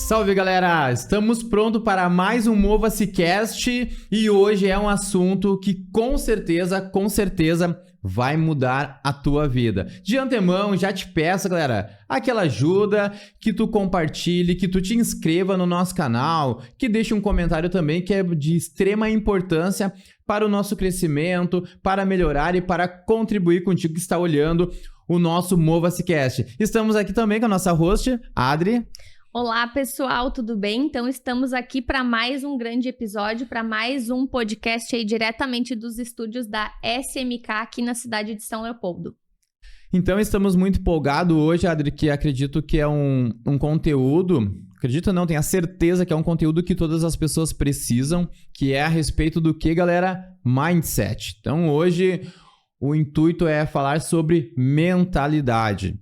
Salve, galera! Estamos prontos para mais um Mova-se Cast e hoje é um assunto que com certeza vai mudar a tua vida. De antemão, já te peço, galera, aquela ajuda, que tu compartilhe, que tu te inscreva no nosso canal, que deixe um comentário também que é de extrema importância para o nosso crescimento, para melhorar e para contribuir contigo que está olhando o nosso Mova-se Cast. Estamos aqui também com a nossa host, Adri. Olá, pessoal, tudo bem? Então, estamos aqui para mais um grande episódio, para mais um podcast aí diretamente dos estúdios da SMK aqui na cidade de São Leopoldo. Então, estamos muito empolgados hoje, Adri, que acredito que é um conteúdo, acredito não, tenho a certeza que é um conteúdo que todas as pessoas precisam, que é a respeito do que, galera? Mindset. Então, hoje, o intuito é falar sobre mentalidade.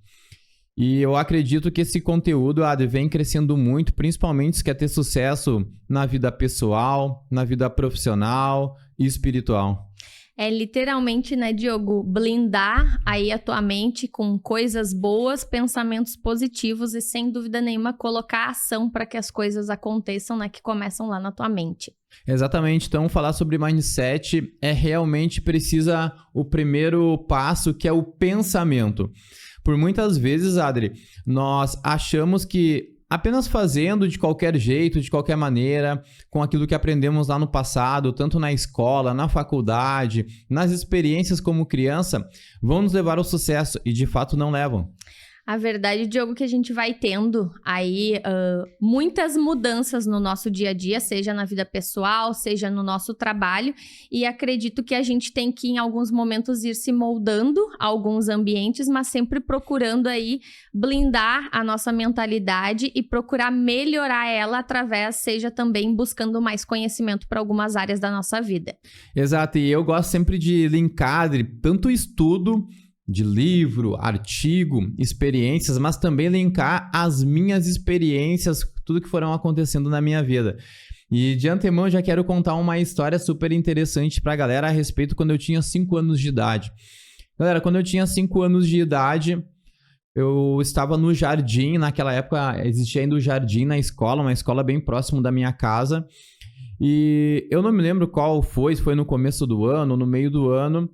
E eu acredito que esse conteúdo, Adri, vem crescendo muito, principalmente se quer ter sucesso na vida pessoal, na vida profissional e espiritual. É literalmente, né, Diogo, blindar aí a tua mente com coisas boas, pensamentos positivos e, sem dúvida nenhuma, colocar ação para que as coisas aconteçam, né, que começam lá na tua mente. Exatamente. Então, falar sobre mindset realmente precisa o primeiro passo, que é o pensamento. Por muitas vezes, Adri, nós achamos que apenas fazendo de qualquer jeito, de qualquer maneira, com aquilo que aprendemos lá no passado, tanto na escola, na faculdade, nas experiências como criança, vão nos levar ao sucesso e de fato não levam. A verdade, Diogo, que a gente vai tendo aí muitas mudanças no nosso dia a dia, seja na vida pessoal, seja no nosso trabalho, e acredito que a gente tem que, em alguns momentos, ir se moldando a alguns ambientes, mas sempre procurando aí blindar a nossa mentalidade e procurar melhorar ela através, seja também buscando mais conhecimento para algumas áreas da nossa vida. Exato, e eu gosto sempre de linkar, Adri, tanto estudo de livro, artigo, experiências, mas também linkar as minhas experiências, tudo que foram acontecendo na minha vida. E de antemão já quero contar uma história super interessante pra galera a respeito quando eu tinha 5 anos de idade. Galera, quando eu tinha 5 anos de idade, eu estava no jardim, naquela época existia ainda o jardim na escola, uma escola bem próximo da minha casa. E eu não me lembro qual foi, se foi no começo do ano, no meio do ano.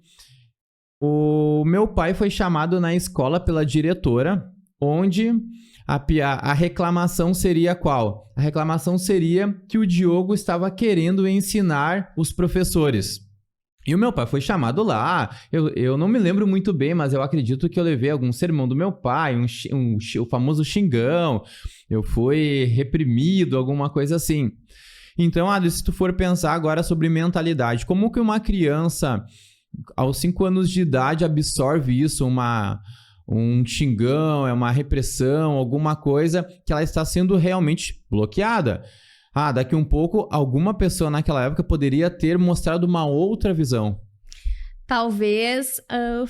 O meu pai foi chamado na escola pela diretora, onde a reclamação seria qual? A reclamação seria que o Diogo estava querendo ensinar os professores. E o meu pai foi chamado lá, eu não me lembro muito bem, mas eu acredito que eu levei algum sermão do meu pai, o famoso xingão, eu fui reprimido, alguma coisa assim. Então, Adri, se tu for pensar agora sobre mentalidade, como que uma criança aos 5 anos de idade absorve isso, um xingão, uma repressão, alguma coisa que ela está sendo realmente bloqueada. Daqui um pouco, alguma pessoa naquela época poderia ter mostrado uma outra visão. Talvez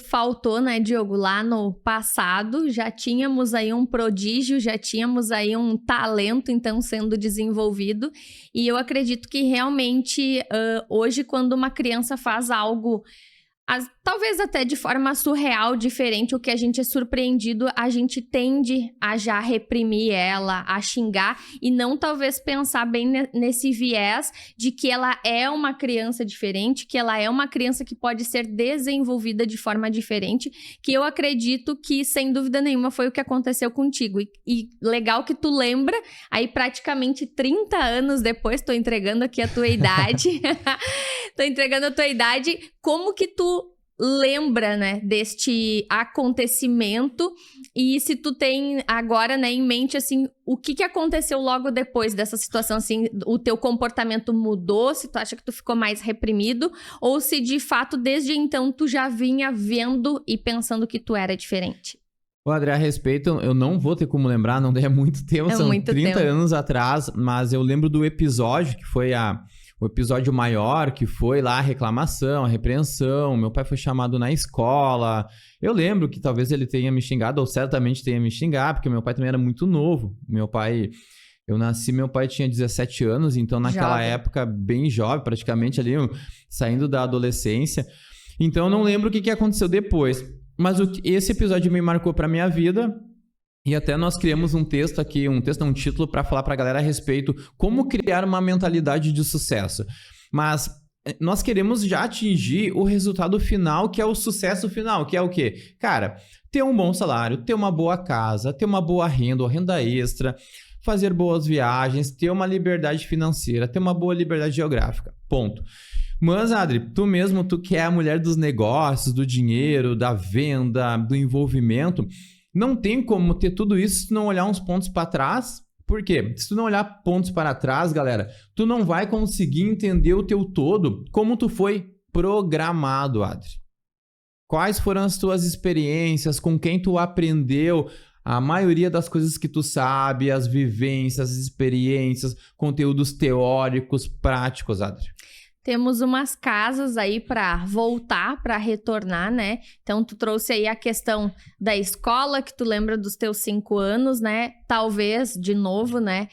faltou, né, Diogo? Lá no passado já tínhamos aí um prodígio, já tínhamos aí um talento, então, sendo desenvolvido. E eu acredito que realmente hoje, quando uma criança faz algo, talvez até de forma surreal, diferente, o que a gente é surpreendido, a gente tende a já reprimir ela, a xingar e não talvez pensar bem nesse viés de que ela é uma criança diferente, que ela é uma criança que pode ser desenvolvida de forma diferente, que eu acredito que, sem dúvida nenhuma, foi o que aconteceu contigo. E legal que tu lembra, aí praticamente 30 anos depois, tô entregando aqui a tua idade, tô entregando a tua idade, como que tu lembra, né, deste acontecimento e se tu tem agora, né, em mente, assim, o que aconteceu logo depois dessa situação, assim, o teu comportamento mudou, se tu acha que tu ficou mais reprimido ou se de fato desde então tu já vinha vendo e pensando que tu era diferente. André, a respeito, eu não vou ter como lembrar, não é muito tempo, são muito 30 tempo. anos atrás, mas eu lembro do episódio que foi o episódio maior, que foi lá a reclamação, a repreensão, meu pai foi chamado na escola. Eu lembro que talvez ele tenha me xingado, ou certamente tenha me xingado, porque meu pai também era muito novo. Eu nasci, meu pai tinha 17 anos, então naquela época, bem jovem, praticamente ali, saindo da adolescência. Então eu não lembro o que aconteceu depois. Mas esse episódio me marcou pra minha vida. E até nós criamos um texto aqui, um título para falar para a galera a respeito como criar uma mentalidade de sucesso. Mas nós queremos já atingir o resultado final, que é o sucesso final, que é o quê? Cara, ter um bom salário, ter uma boa casa, ter uma boa renda ou renda extra, fazer boas viagens, ter uma liberdade financeira, ter uma boa liberdade geográfica. Ponto. Mas, Adri, tu que é a mulher dos negócios, do dinheiro, da venda, do envolvimento, não tem como ter tudo isso se tu não olhar uns pontos para trás. Por quê? Se tu não olhar pontos para trás, galera, tu não vai conseguir entender o teu todo como tu foi programado, Adri. Quais foram as tuas experiências, com quem tu aprendeu a maioria das coisas que tu sabe, as vivências, as experiências, conteúdos teóricos, práticos, Adri? Temos umas casas aí para voltar, para retornar, né? Então, tu trouxe aí a questão da escola, que tu lembra dos teus 5 anos, né? Talvez, de novo, né?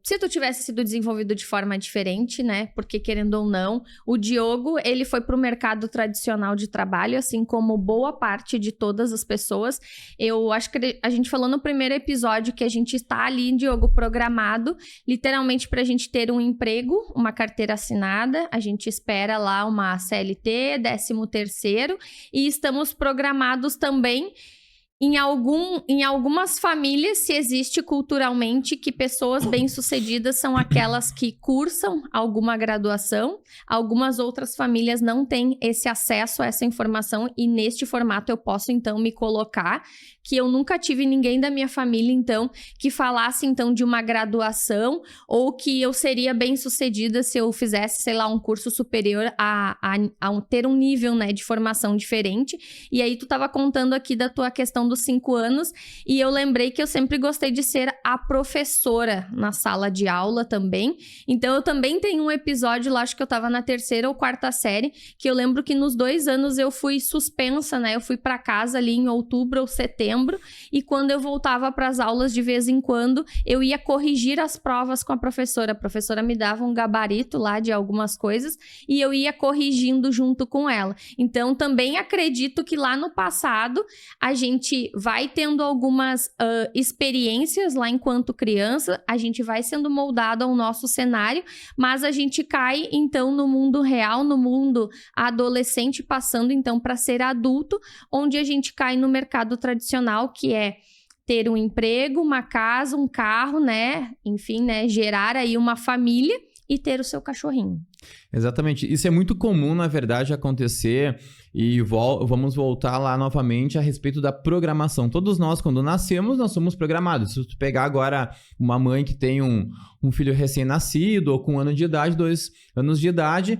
Se tu tivesse sido desenvolvido de forma diferente, né? Porque, querendo ou não, o Diogo, ele foi pro mercado tradicional de trabalho, assim como boa parte de todas as pessoas. Eu acho que a gente falou no primeiro episódio que a gente está ali, Diogo, programado, literalmente pra gente ter um emprego, uma carteira assinada, a gente espera lá uma CLT, 13º, e estamos programados também. Em algumas famílias, se existe culturalmente que pessoas bem-sucedidas são aquelas que cursam alguma graduação, algumas outras famílias não têm esse acesso a essa informação e neste formato eu posso, então, me colocar que eu nunca tive ninguém da minha família, então, que falasse, então, de uma graduação ou que eu seria bem-sucedida se eu fizesse, sei lá, um curso superior a ter um nível, né, de formação diferente. E aí, tu tava contando aqui da tua questão dos 5 anos e eu lembrei que eu sempre gostei de ser a professora na sala de aula também. Então, eu também tenho um episódio lá, acho que eu tava na 3ª ou 4ª série, que eu lembro que nos 2 anos eu fui suspensa, né? Eu fui pra casa ali em outubro ou setembro, e quando eu voltava para as aulas de vez em quando, eu ia corrigir as provas com a professora. A professora me dava um gabarito lá de algumas coisas e eu ia corrigindo junto com ela. Então, também acredito que lá no passado, a gente vai tendo algumas experiências lá enquanto criança, a gente vai sendo moldado ao nosso cenário, mas a gente cai, então, no mundo real, no mundo adolescente, passando, então, para ser adulto, onde a gente cai no mercado tradicional, que é ter um emprego, uma casa, um carro, né? Enfim, né? Gerar aí uma família e ter o seu cachorrinho. Exatamente. Isso é muito comum, na verdade, acontecer e vamos voltar lá novamente a respeito da programação. Todos nós, quando nascemos, nós somos programados. Se tu pegar agora uma mãe que tem um filho recém-nascido ou com 1 ano de idade, 2 anos de idade,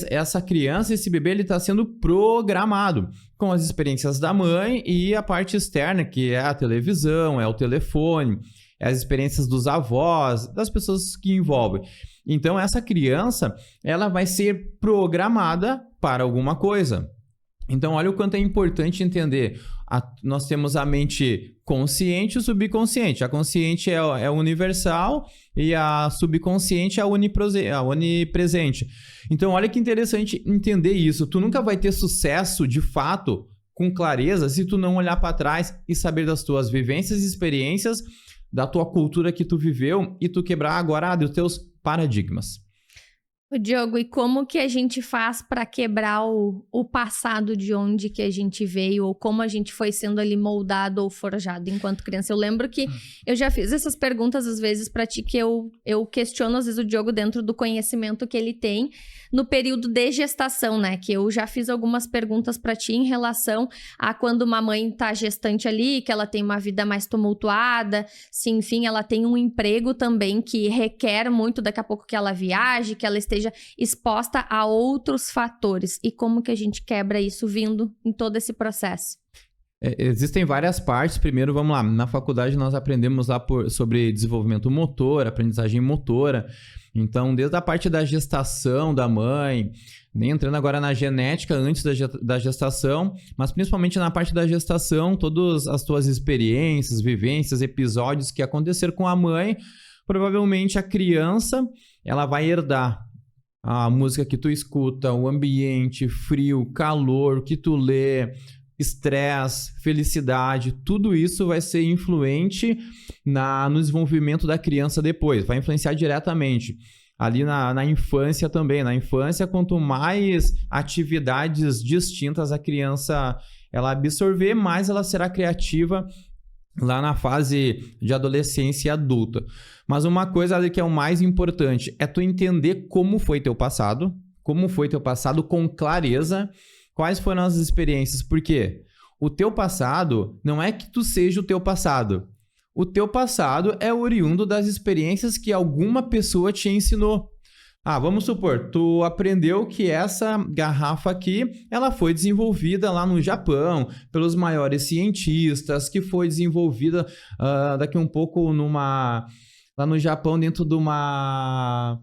essa criança, esse bebê, ele está sendo programado com as experiências da mãe e a parte externa, que é a televisão, é o telefone, é as experiências dos avós, das pessoas que envolvem. Então, essa criança, ela vai ser programada para alguma coisa. Então, olha o quanto é importante entender. Nós temos a mente consciente e o subconsciente. A consciente é universal e a subconsciente é a onipresente. Então, olha que interessante entender isso. Tu nunca vai ter sucesso, de fato, com clareza, se tu não olhar para trás e saber das tuas vivências e experiências, da tua cultura que tu viveu e tu quebrar agora dos teus paradigmas. Diogo, e como que a gente faz para quebrar o passado de onde que a gente veio, ou como a gente foi sendo ali moldado ou forjado enquanto criança? Eu lembro que eu já fiz essas perguntas às vezes para ti, que eu questiono às vezes o Diogo dentro do conhecimento que ele tem no período de gestação, né? Que eu já fiz algumas perguntas para ti em relação a quando uma mãe tá gestante ali, que ela tem uma vida mais tumultuada, se enfim, ela tem um emprego também que requer muito daqui a pouco que ela viaje, que ela esteja exposta a outros fatores. E como que a gente quebra isso vindo em todo esse processo? Existem várias partes. Primeiro, vamos lá. Na faculdade nós aprendemos lá sobre desenvolvimento motor, aprendizagem motora. Então, desde a parte da gestação da mãe, nem entrando agora na genética antes da gestação, mas principalmente na parte da gestação, todas as tuas experiências, vivências, episódios que aconteceram com a mãe, provavelmente a criança, ela vai herdar a música que tu escuta, o ambiente, frio, calor, o que tu lê, estresse, felicidade, tudo isso vai ser influente no desenvolvimento da criança depois, vai influenciar diretamente. Ali na infância também. Na infância, quanto mais atividades distintas a criança ela absorver, mais ela será criativa lá na fase de adolescência e adulta. Mas uma coisa ali que é o mais importante é tu entender como foi teu passado com clareza, quais foram as experiências, porque o teu passado não é que tu seja o teu passado. O teu passado é oriundo das experiências que alguma pessoa te ensinou. Vamos supor, tu aprendeu que essa garrafa aqui, ela foi desenvolvida lá no Japão, pelos maiores cientistas, que foi desenvolvida daqui um pouco lá no Japão, dentro de uma,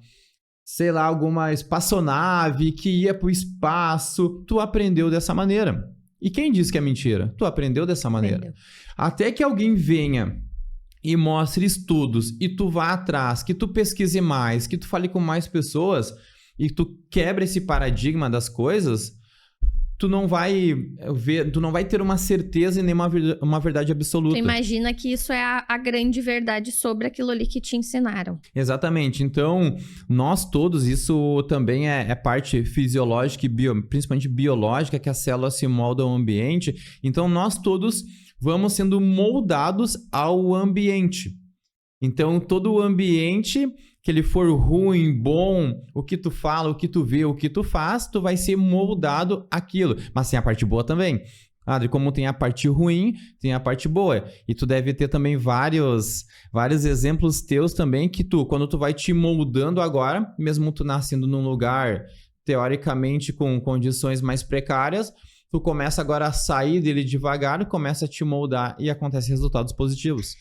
sei lá, alguma espaçonave que ia para o espaço. Tu aprendeu dessa maneira. E quem disse que é mentira? Tu aprendeu dessa maneira. Entendeu. Até que alguém venha e mostre estudos, e tu vá atrás, que tu pesquise mais, que tu fale com mais pessoas, e tu quebre esse paradigma das coisas, tu não vai ter uma certeza e nem uma verdade absoluta. Tu imagina que isso é a grande verdade sobre aquilo ali que te ensinaram. Exatamente. Então, nós todos, isso também é parte fisiológica e principalmente biológica, que as células se moldam ao ambiente. Então, nós todos vamos sendo moldados ao ambiente. Então, todo o ambiente, que ele for ruim, bom, o que tu fala, o que tu vê, o que tu faz, tu vai ser moldado àquilo. Mas tem a parte boa também. Adri, como tem a parte ruim, tem a parte boa. E tu deve ter também vários exemplos teus também, que quando tu vai te moldando agora, mesmo tu nascendo num lugar, teoricamente, com condições mais precárias, tu começa agora a sair dele devagar, começa a te moldar e acontecem resultados positivos.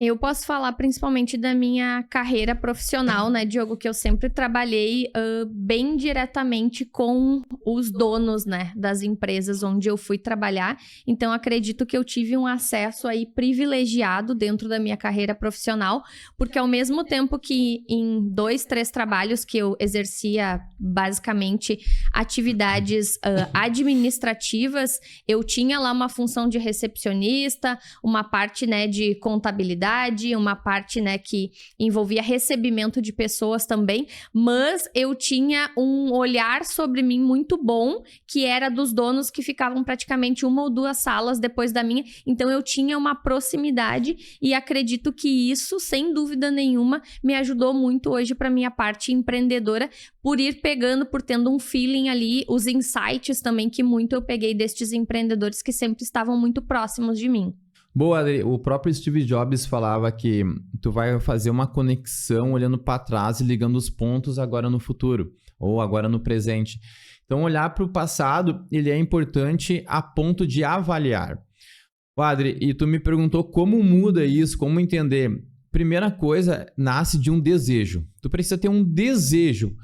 Eu posso falar principalmente da minha carreira profissional, né, Diogo? Que eu sempre trabalhei bem diretamente com os donos, né, das empresas onde eu fui trabalhar. Então, acredito que eu tive um acesso aí privilegiado dentro da minha carreira profissional, porque ao mesmo tempo que em 2, 3 trabalhos que eu exercia basicamente atividades administrativas, eu tinha lá uma função de recepcionista, uma parte, né, de contabilidade, uma parte, né, que envolvia recebimento de pessoas também, mas eu tinha um olhar sobre mim muito bom, que era dos donos que ficavam praticamente 1 ou 2 salas depois da minha, então eu tinha uma proximidade e acredito que isso, sem dúvida nenhuma, me ajudou muito hoje para minha parte empreendedora, por ir pegando, por tendo um feeling ali, os insights também que muito eu peguei destes empreendedores que sempre estavam muito próximos de mim. Boa, Adri. O próprio Steve Jobs falava que tu vai fazer uma conexão olhando para trás e ligando os pontos agora no futuro, ou agora no presente. Então, olhar para o passado, ele é importante a ponto de avaliar. Adri, e tu me perguntou como muda isso, como entender. Primeira coisa, nasce de um desejo. Tu precisa ter um desejo.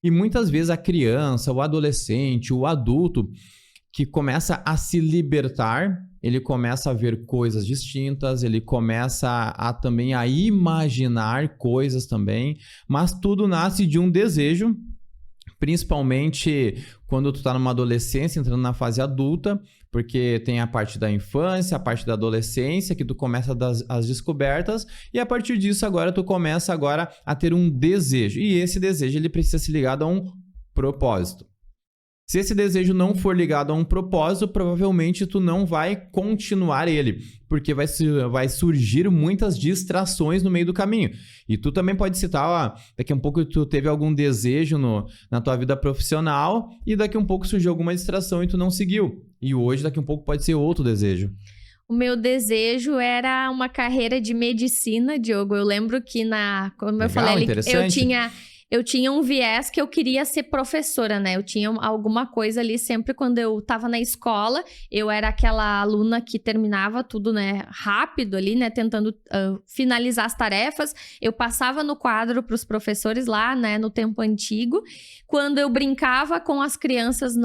E muitas vezes a criança, o adolescente, o adulto, que começa a se libertar, ele começa a ver coisas distintas, ele começa também a imaginar coisas também, mas tudo nasce de um desejo, principalmente quando tu tá numa adolescência, entrando na fase adulta, porque tem a parte da infância, a parte da adolescência, que tu começa as descobertas, e a partir disso agora tu começa agora a ter um desejo, e esse desejo ele precisa ser ligado a um propósito. Se esse desejo não for ligado a um propósito, provavelmente tu não vai continuar ele, porque vai surgir muitas distrações no meio do caminho. E tu também pode citar, daqui a um pouco tu teve algum desejo na tua vida profissional e daqui a um pouco surgiu alguma distração e tu não seguiu. E hoje, daqui a um pouco, pode ser outro desejo. O meu desejo era uma carreira de medicina, Diogo. Eu lembro que como eu falei, eu tinha um viés que eu queria ser professora, né? Eu tinha alguma coisa ali, sempre quando eu tava na escola, eu era aquela aluna que terminava tudo, né, rápido ali, né, tentando finalizar as tarefas. Eu passava no quadro pros professores lá, né, no tempo antigo. Quando eu brincava com as crianças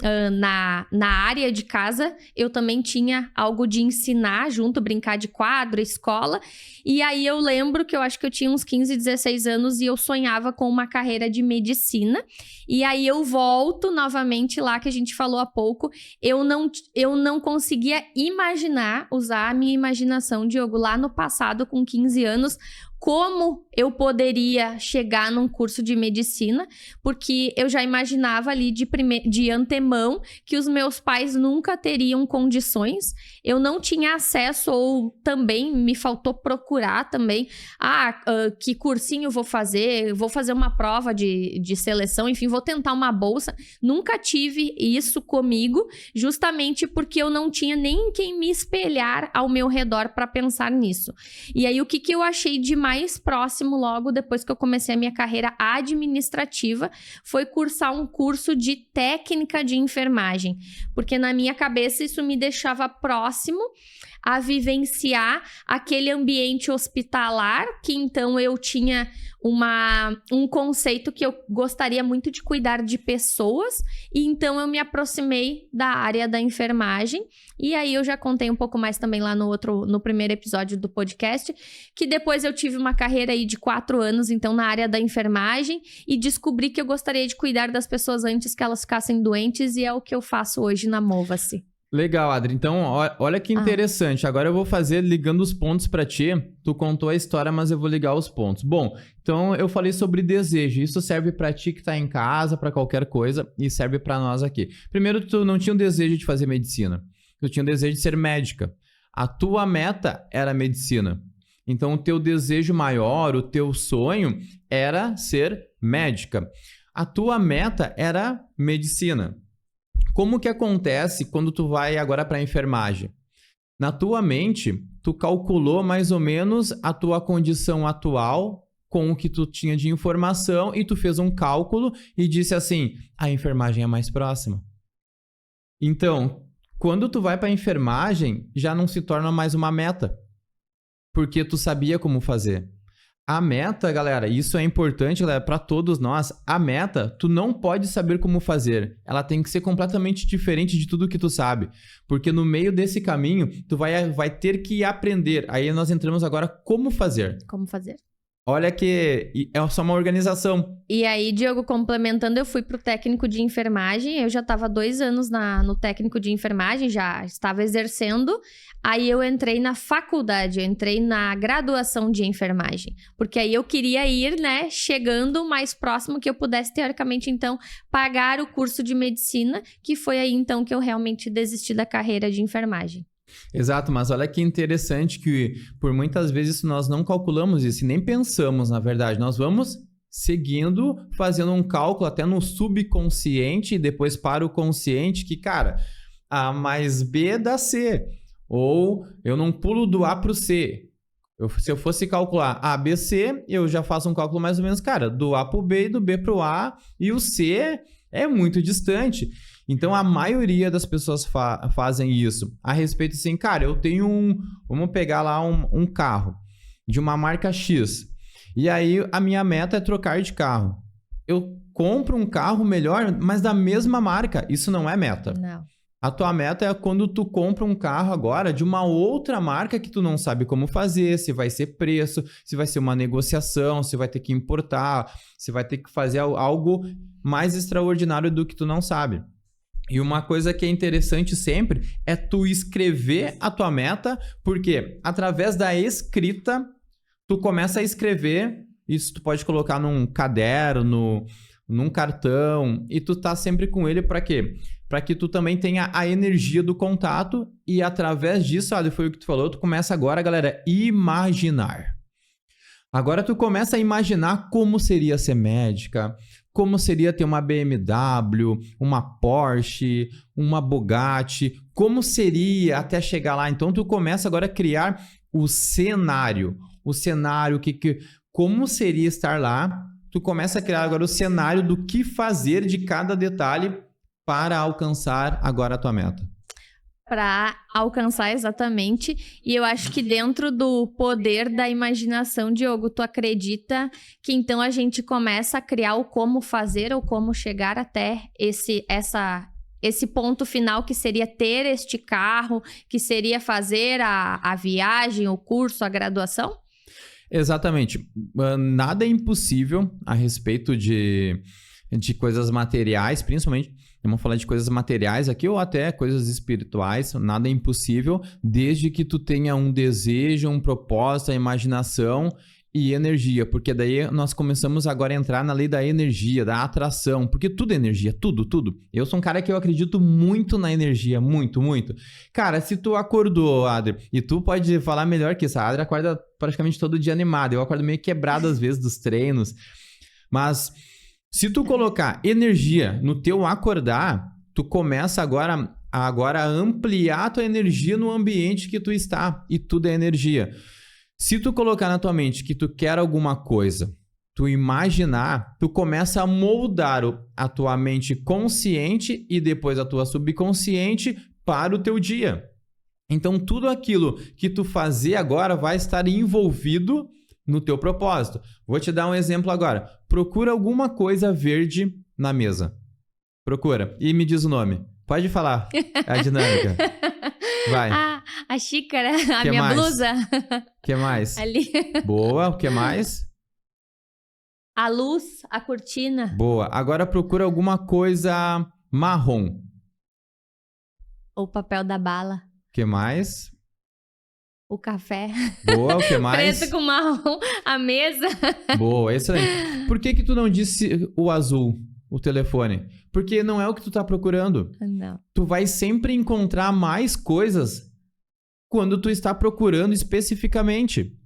na área de casa, eu também tinha algo de ensinar junto, brincar de quadro, escola. E aí eu lembro que eu acho que eu tinha uns 15, 16 anos e eu sonhava com uma carreira de medicina. E aí eu volto novamente lá que a gente falou há pouco. Eu não conseguia imaginar, usar a minha imaginação, Diogo, lá no passado com 15 anos, como eu poderia chegar num curso de medicina, porque eu já imaginava ali de antemão que os meus pais nunca teriam condições, eu não tinha acesso ou também me faltou procurar também, que cursinho vou fazer uma prova de seleção, enfim, vou tentar uma bolsa. Nunca tive isso comigo, justamente porque eu não tinha nem quem me espelhar ao meu redor para pensar nisso. E aí o que eu achei de mais próximo logo depois que eu comecei a minha carreira administrativa foi cursar um curso de técnica de enfermagem, porque na minha cabeça isso me deixava próximo a vivenciar aquele ambiente hospitalar, que então eu tinha um conceito que eu gostaria muito de cuidar de pessoas, e então eu me aproximei da área da enfermagem, e aí eu já contei um pouco mais também lá no primeiro episódio do podcast, que depois eu tive uma carreira aí de 4 anos, então na área da enfermagem, e descobri que eu gostaria de cuidar das pessoas antes que elas ficassem doentes, e é o que eu faço hoje na Mova-se. Legal, Adri. Então, olha que interessante. Agora eu vou fazer ligando os pontos pra ti. Tu contou a história, mas eu vou ligar os pontos. Bom, então eu falei sobre desejo. Isso serve pra ti que tá em casa, pra qualquer coisa, e serve pra nós aqui. Primeiro, tu não tinha o desejo de fazer medicina. Tu tinha o desejo de ser médica. A tua meta era medicina. Então, o teu desejo maior, o teu sonho era ser médica. A tua meta era medicina. Como que acontece quando tu vai agora para a enfermagem? Na tua mente, tu calculou mais ou menos a tua condição atual com o que tu tinha de informação e tu fez um cálculo e disse assim, a enfermagem é mais próxima. Então, quando tu vai para a enfermagem, já não se torna mais uma meta, porque tu sabia como fazer. A meta, galera, isso é importante, galera, para todos nós. A meta, tu não pode saber como fazer. Ela tem que ser completamente diferente de tudo que tu sabe. Porque no meio desse caminho, tu vai ter que aprender. Aí nós entramos agora como fazer. Como fazer. Olha que é só uma organização. E aí, Diogo, complementando, eu fui pro técnico de enfermagem. Eu já estava 2 anos no técnico de enfermagem, já estava exercendo. Aí eu entrei na faculdade, eu entrei na graduação de enfermagem. Porque aí eu queria ir, né, chegando mais próximo que eu pudesse, teoricamente, então, pagar o curso de medicina, que foi aí, então, que eu realmente desisti da carreira de enfermagem. Exato, mas olha que interessante que por muitas vezes nós não calculamos isso e nem pensamos, na verdade. Nós vamos seguindo, fazendo um cálculo até no subconsciente e depois para o consciente que, cara, A mais B dá C. Ou eu não pulo do A para o C. Se eu fosse calcular A, B, C, eu já faço um cálculo mais ou menos, cara, do A para o B e do B para o A, e o C é muito distante. Então, a maioria das pessoas fazem isso. A respeito assim, cara, eu tenho vamos pegar lá um carro de uma marca X. E aí, a minha meta é trocar de carro. Eu compro um carro melhor, mas da mesma marca. Isso não é meta. Não. A tua meta é quando tu compra um carro agora de uma outra marca que tu não sabe como fazer, se vai ser preço, se vai ser uma negociação, se vai ter que importar, se vai ter que fazer algo mais extraordinário do que tu não sabe. E uma coisa que é interessante sempre é tu escrever a tua meta, porque através da escrita, tu começa a escrever, isso tu pode colocar num caderno, num cartão, e tu tá sempre com ele para quê? Para que tu também tenha a energia do contato e através disso, foi o que tu falou, tu começa agora, galera, imaginar. Agora tu começa a imaginar como seria ser médica, como seria ter uma BMW, uma Porsche, uma Bugatti, como seria até chegar lá. Então tu começa agora a criar o cenário, como seria estar lá. Tu começa a criar agora o cenário do que fazer de cada detalhe para alcançar agora a tua meta. Para alcançar exatamente. E eu acho que dentro do poder da imaginação, Diogo, tu acredita que então a gente começa a criar o como fazer ou como chegar até esse ponto final que seria ter este carro, que seria fazer a viagem, o curso, a graduação? Exatamente. Nada é impossível a respeito de coisas materiais, principalmente. Vamos falar de coisas materiais aqui ou até coisas espirituais. Nada é impossível desde que tu tenha um desejo, um propósito, a imaginação e energia. Porque daí nós começamos agora a entrar na lei da energia, da atração. Porque tudo é energia, tudo, tudo. Eu sou um cara que eu acredito muito na energia, muito, muito. Cara, se tu acordou, Adri, e tu pode falar melhor que isso. A Adri acorda praticamente todo dia animada. Eu acordo meio quebrado às vezes dos treinos. Mas se tu colocar energia no teu acordar, tu começa agora a ampliar a tua energia no ambiente que tu está. E tudo é energia. Se tu colocar na tua mente que tu quer alguma coisa, tu imaginar, tu começa a moldar a tua mente consciente e depois a tua subconsciente para o teu dia. Então, tudo aquilo que tu fazer agora vai estar envolvido no teu propósito. Vou te dar um exemplo agora. Procura alguma coisa verde na mesa. Procura. E me diz o nome. Pode falar a dinâmica. Vai. A xícara, a Que minha mais? blusa. O que mais? Ali. Boa. O que mais? A luz, a cortina. Boa. Agora procura alguma coisa marrom. O papel da bala. O que mais? O café. Boa. O que mais? Preto com marrom. A mesa. Boa. Excelente. Por que tu não disse o azul, o telefone? Porque não é o que tu tá procurando. Não. Tu vai sempre encontrar mais coisas quando tu está procurando especificamente.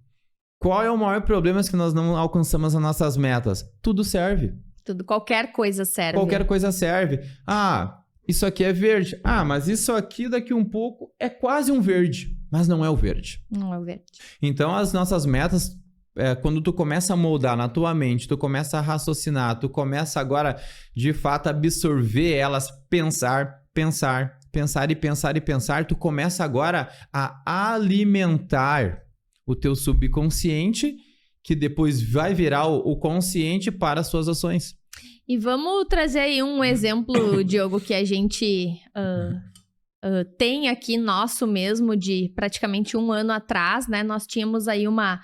Qual é o maior problema que nós não alcançamos as nossas metas? Tudo serve. Tudo, qualquer coisa serve. Qualquer coisa serve. Ah, isso aqui é verde. Ah, mas isso aqui daqui um pouco é quase um verde. Mas não é o verde. Não é o verde. Então, as nossas metas, quando tu começa a moldar na tua mente, tu começa a raciocinar, tu começa agora, de fato, a absorver elas, pensar, tu começa agora a alimentar o teu subconsciente, que depois vai virar o consciente para as suas ações. E vamos trazer aí um exemplo, Diogo, que a gente tem aqui nosso mesmo, de praticamente um ano atrás, né? Nós tínhamos aí uma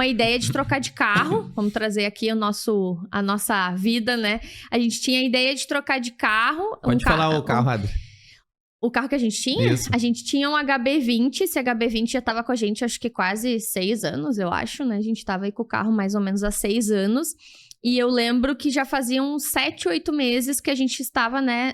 ideia de trocar de carro. Vamos trazer aqui a nossa vida, né? A gente tinha a ideia de trocar de carro. Pode falar o carro, Adri. O carro que a gente tinha? Isso. A gente tinha um HB20. Esse HB20 já tava com a gente, acho que quase 6 anos, eu acho, né? A gente tava aí com o carro mais ou menos há 6 anos. E eu lembro que já faziam 7, 8 meses que a gente estava, né,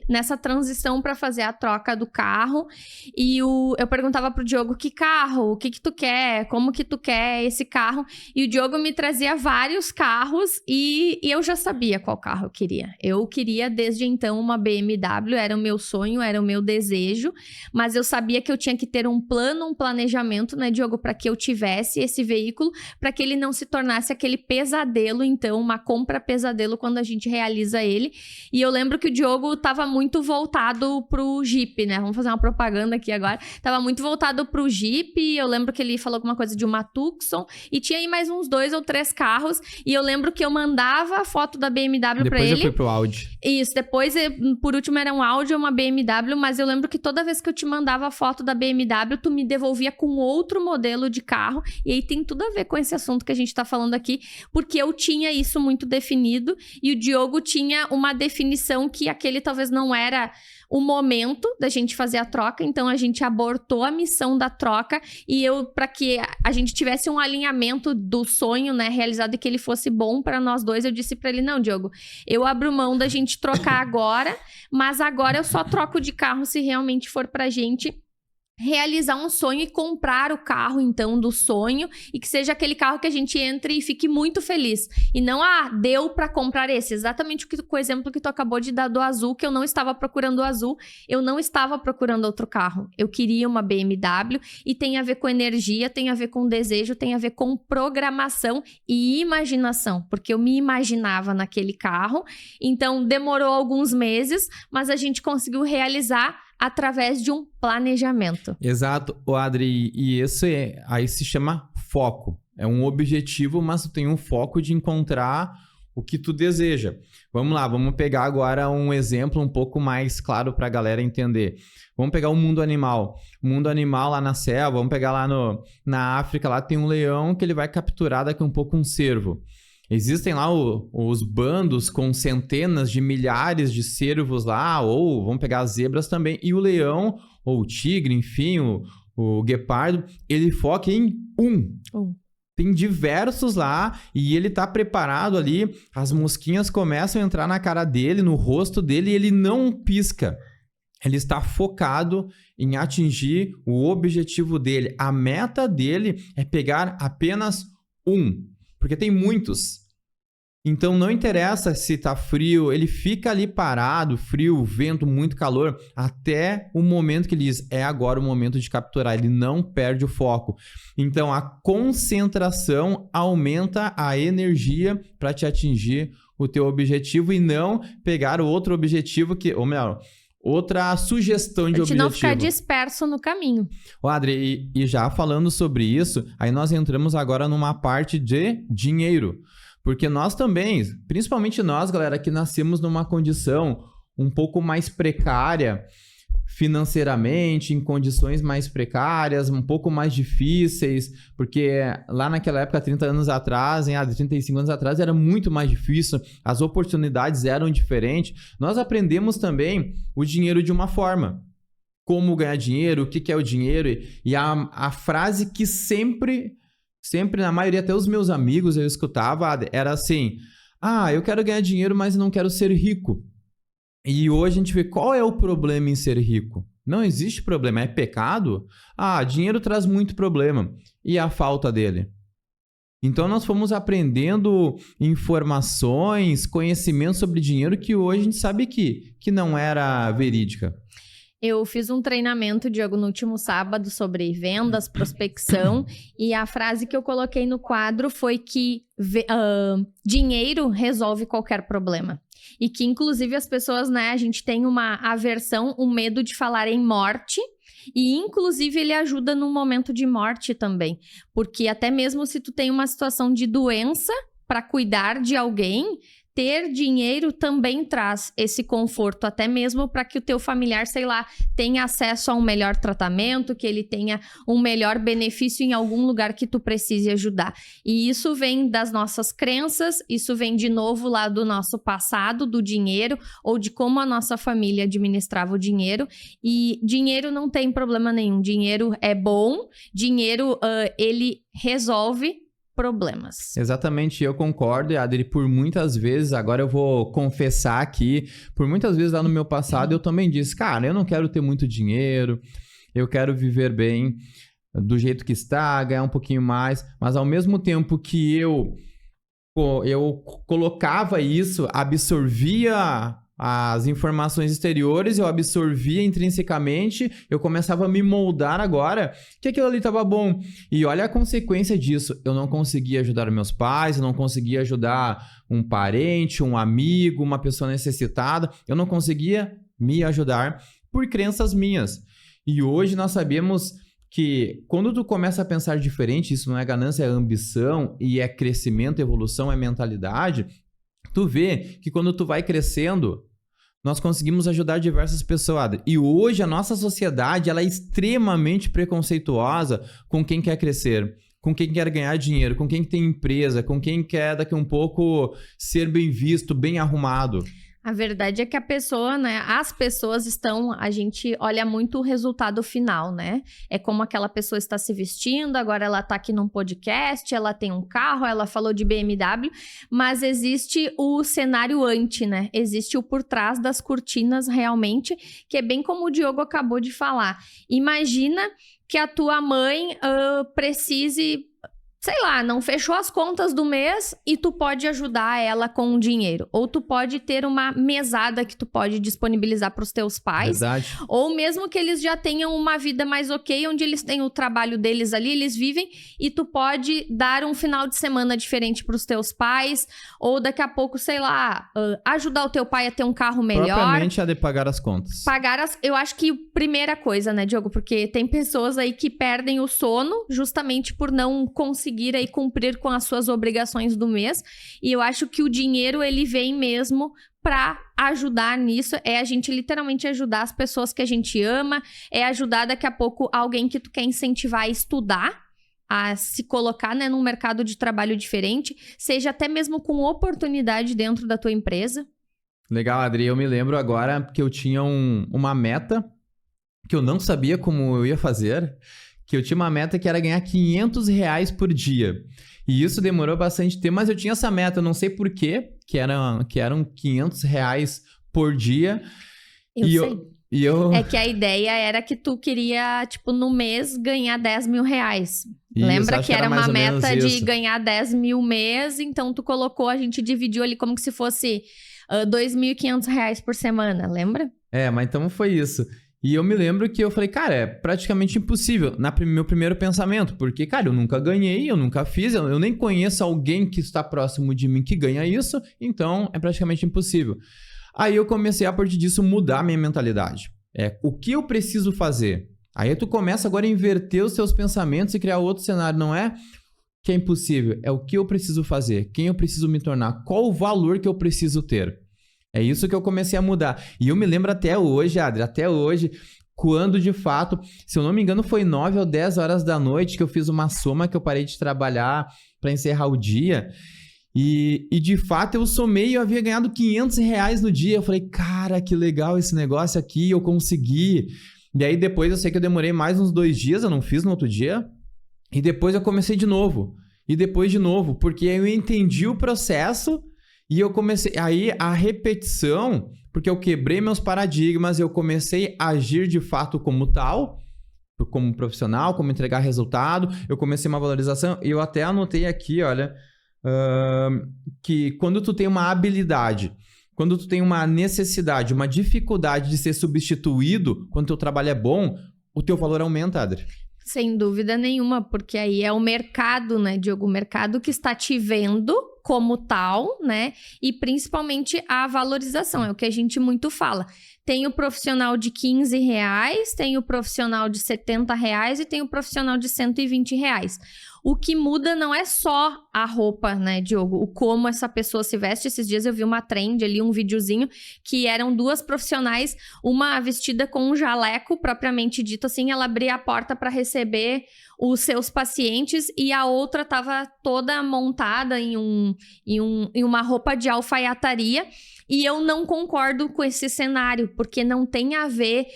nessa transição para fazer a troca do carro. E eu perguntava pro Diogo, que carro? O que tu quer? Como que tu quer esse carro? E o Diogo me trazia vários carros e eu já sabia qual carro eu queria. Eu queria desde então uma BMW, era o meu sonho, era o meu desejo. Mas eu sabia que eu tinha que ter um plano, um planejamento, né, Diogo, para que eu tivesse esse veículo, para que ele não se tornasse aquele pesadelo. Então, uma compra pesadelo quando a gente realiza ele. E eu lembro que o Diogo tava muito voltado pro Jeep, né? Vamos fazer uma propaganda aqui agora. Tava muito voltado pro Jeep. Eu lembro que ele falou alguma coisa de uma Tucson. E tinha aí mais uns 2 ou 3 carros. E eu lembro que eu mandava a foto da BMW pra ele. Depois eu fui pro Audi. Isso. Depois, por último, era um Audi ou uma BMW. Mas eu lembro que toda vez que eu te mandava a foto da BMW, tu me devolvia com outro modelo de carro. E aí tem tudo a ver com esse assunto que a gente tá falando aqui. Porque eu tinha isso muito definido e o Diogo tinha uma definição que aquele talvez não era o momento da gente fazer a troca, então a gente abortou a missão da troca e para que a gente tivesse um alinhamento do sonho, né, realizado e que ele fosse bom para nós dois, eu disse para ele, não, Diogo, eu abro mão da gente trocar agora, mas agora eu só troco de carro se realmente for pra gente realizar um sonho e comprar o carro, então, do sonho, e que seja aquele carro que a gente entre e fique muito feliz. E não, deu pra comprar esse. Exatamente o exemplo que tu acabou de dar do azul, que eu não estava procurando o azul, eu não estava procurando outro carro. Eu queria uma BMW e tem a ver com energia, tem a ver com desejo, tem a ver com programação e imaginação, porque eu me imaginava naquele carro. Então, demorou alguns meses, mas a gente conseguiu realizar através de um planejamento. Exato, Adri, e isso aí se chama foco. É um objetivo, mas tu tem um foco de encontrar o que tu deseja. Vamos lá, vamos pegar agora um exemplo um pouco mais claro para a galera entender. Vamos pegar o mundo animal. O mundo animal lá na selva, vamos pegar lá na África, lá tem um leão que ele vai capturar daqui um pouco um cervo. Existem lá os bandos com centenas de milhares de cervos lá, ou vamos pegar as zebras também, e o leão, ou o tigre, enfim, o guepardo, ele foca em um. Tem diversos lá e ele tá preparado ali, as mosquinhas começam a entrar na cara dele, no rosto dele, e ele não pisca. Ele está focado em atingir o objetivo dele. A meta dele é pegar apenas um, porque tem muitos. Então não interessa se tá frio, ele fica ali parado, frio, vento, muito calor, até o momento que ele diz, é agora o momento de capturar, ele não perde o foco. Então a concentração aumenta a energia para te atingir o teu objetivo e não pegar o outro objetivo ou melhor, outra sugestão de objetivo. Pra te não ficar disperso no caminho. Adri, e já falando sobre isso, aí nós entramos agora numa parte de dinheiro. Porque nós também, principalmente nós, galera, que nascemos numa condição um pouco mais precária financeiramente, em condições mais precárias, um pouco mais difíceis, porque lá naquela época, 30 anos atrás, 35 anos atrás, era muito mais difícil, as oportunidades eram diferentes. Nós aprendemos também o dinheiro de uma forma. Como ganhar dinheiro, o que é o dinheiro, e a frase que sempre, na maioria, até os meus amigos eu escutava, era assim, eu quero ganhar dinheiro, mas não quero ser rico. E hoje a gente vê qual é o problema em ser rico. Não existe problema, é pecado? Dinheiro traz muito problema. E a falta dele? Então nós fomos aprendendo informações, conhecimento sobre dinheiro que hoje a gente sabe que não era verídica. Eu fiz um treinamento, Diogo, no último sábado sobre vendas, prospecção, e a frase que eu coloquei no quadro foi que dinheiro resolve qualquer problema. E que, inclusive, as pessoas, né, a gente tem uma aversão, um medo de falar em morte, e, inclusive, ele ajuda no momento de morte também. Porque até mesmo se tu tem uma situação de doença para cuidar de alguém, ter dinheiro também traz esse conforto, até mesmo para que o teu familiar, sei lá, tenha acesso a um melhor tratamento, que ele tenha um melhor benefício em algum lugar que tu precise ajudar. E isso vem das nossas crenças, isso vem de novo lá do nosso passado, do dinheiro, ou de como a nossa família administrava o dinheiro. E dinheiro não tem problema nenhum, dinheiro é bom, dinheiro ele resolve problemas. Exatamente, eu concordo, Adri, por muitas vezes, agora eu vou confessar aqui, por muitas vezes lá no meu passado eu também disse, cara, eu não quero ter muito dinheiro, eu quero viver bem do jeito que está, ganhar um pouquinho mais, mas ao mesmo tempo que eu colocava isso, absorvia as informações exteriores, eu absorvia intrinsecamente, eu começava a me moldar agora que aquilo ali estava bom. E olha a consequência disso. Eu não conseguia ajudar meus pais, eu não conseguia ajudar um parente, um amigo, uma pessoa necessitada. Eu não conseguia me ajudar por crenças minhas. E hoje nós sabemos que quando tu começa a pensar diferente, isso não é ganância, é ambição e é crescimento, evolução, é mentalidade, tu vê que quando tu vai crescendo, nós conseguimos ajudar diversas pessoas. E hoje a nossa sociedade ela é extremamente preconceituosa com quem quer crescer, com quem quer ganhar dinheiro, com quem tem empresa, com quem quer daqui a um pouco ser bem visto, bem arrumado. A verdade é que a pessoa, né? As pessoas estão... A gente olha muito o resultado final, né? É como aquela pessoa está se vestindo, agora ela tá aqui num podcast, ela tem um carro, ela falou de BMW, mas existe o cenário antes, né? Existe o por trás das cortinas realmente, que é bem como o Diogo acabou de falar. Imagina que a tua mãe precise... sei lá, não fechou as contas do mês e tu pode ajudar ela com o dinheiro. Ou tu pode ter uma mesada que tu pode disponibilizar para os teus pais. Verdade. Ou mesmo que eles já tenham uma vida mais ok, onde eles têm o trabalho deles ali, eles vivem, e tu pode dar um final de semana diferente para os teus pais. Ou daqui a pouco, sei lá, ajudar o teu pai a ter um carro melhor. Propriamente a de pagar as contas. Eu acho que primeira coisa, né, Diogo? Porque tem pessoas aí que perdem o sono justamente por não conseguir conseguir aí cumprir com as suas obrigações do mês. E eu acho que o dinheiro, ele vem mesmo para ajudar nisso, é a gente literalmente ajudar as pessoas que a gente ama, é ajudar daqui a pouco alguém que tu quer incentivar a estudar, a se colocar, né, num mercado de trabalho diferente, seja até mesmo com oportunidade dentro da tua empresa. Legal, Adri. Eu me lembro agora que eu tinha uma meta que eu não sabia como eu ia fazer, que eu tinha uma meta que era ganhar R$500 por dia. E isso demorou bastante tempo, mas eu tinha essa meta, eu não sei por quê, que eram R$500 por dia. É que a ideia era que tu queria, tipo, no mês ganhar R$10.000. Lembra que era uma meta de ganhar 10 mil mês, então tu colocou, a gente dividiu ali como que se fosse R$2.500 por semana, lembra? Mas então foi isso. E eu me lembro que eu falei, cara, é praticamente impossível, meu primeiro pensamento, porque, cara, eu nunca ganhei, eu nunca fiz, eu nem conheço alguém que está próximo de mim que ganha isso, então é praticamente impossível. Aí eu comecei, a partir disso, mudar a minha mentalidade. O que eu preciso fazer? Aí tu começa agora a inverter os seus pensamentos e criar outro cenário, não é que é impossível, é o que eu preciso fazer, quem eu preciso me tornar, qual o valor que eu preciso ter. É isso que eu comecei a mudar. E eu me lembro até hoje, Adri, quando de fato, se eu não me engano, foi 9 ou 10 horas da noite que eu fiz uma soma, que eu parei de trabalhar para encerrar o dia. E de fato eu somei e eu havia ganhado R$500 no dia. Eu falei, cara, que legal esse negócio aqui, eu consegui. E aí depois eu sei que eu demorei mais uns 2 dias, eu não fiz no outro dia. E depois eu comecei de novo. E depois de novo, porque aí eu entendi o processo. E eu comecei, aí a repetição, porque eu quebrei meus paradigmas, eu comecei a agir de fato como tal, como profissional, como entregar resultado, eu comecei uma valorização, e eu até anotei aqui, olha, que quando tu tem uma habilidade, quando tu tem uma necessidade, uma dificuldade de ser substituído, quando teu trabalho é bom, o teu valor aumenta, Adri. Sem dúvida nenhuma, porque aí é o mercado, né, Diogo? O mercado que está te vendo como tal, né? E principalmente a valorização, é o que a gente muito fala. Tem o profissional de R$15, tem o profissional de R$70 e tem o profissional de R$120. O que muda não é só a roupa, né, Diogo? O como essa pessoa se veste. Esses dias eu vi uma trend ali, um videozinho, que eram 2 profissionais, uma vestida com um jaleco, propriamente dito assim, ela abria a porta para receber os seus pacientes e a outra estava toda montada em uma roupa de alfaiataria. E eu não concordo com esse cenário, porque não tem a ver.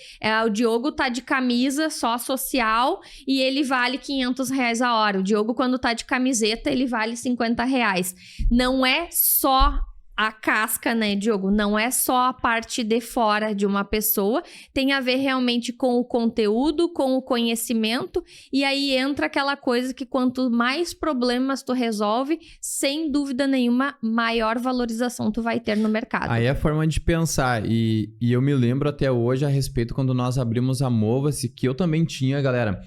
O Diogo tá de camisa só social e ele vale R$500 a hora. O Diogo, quando tá de camiseta, ele vale R$50. Não é só a casca, né, Diogo? Não é só a parte de fora de uma pessoa. Tem a ver realmente com o conteúdo, com o conhecimento. E aí entra aquela coisa que quanto mais problemas tu resolve, sem dúvida nenhuma, maior valorização tu vai ter no mercado. Aí é a forma de pensar. E eu me lembro até hoje a respeito quando nós abrimos a Mova-se, que eu também tinha, galera,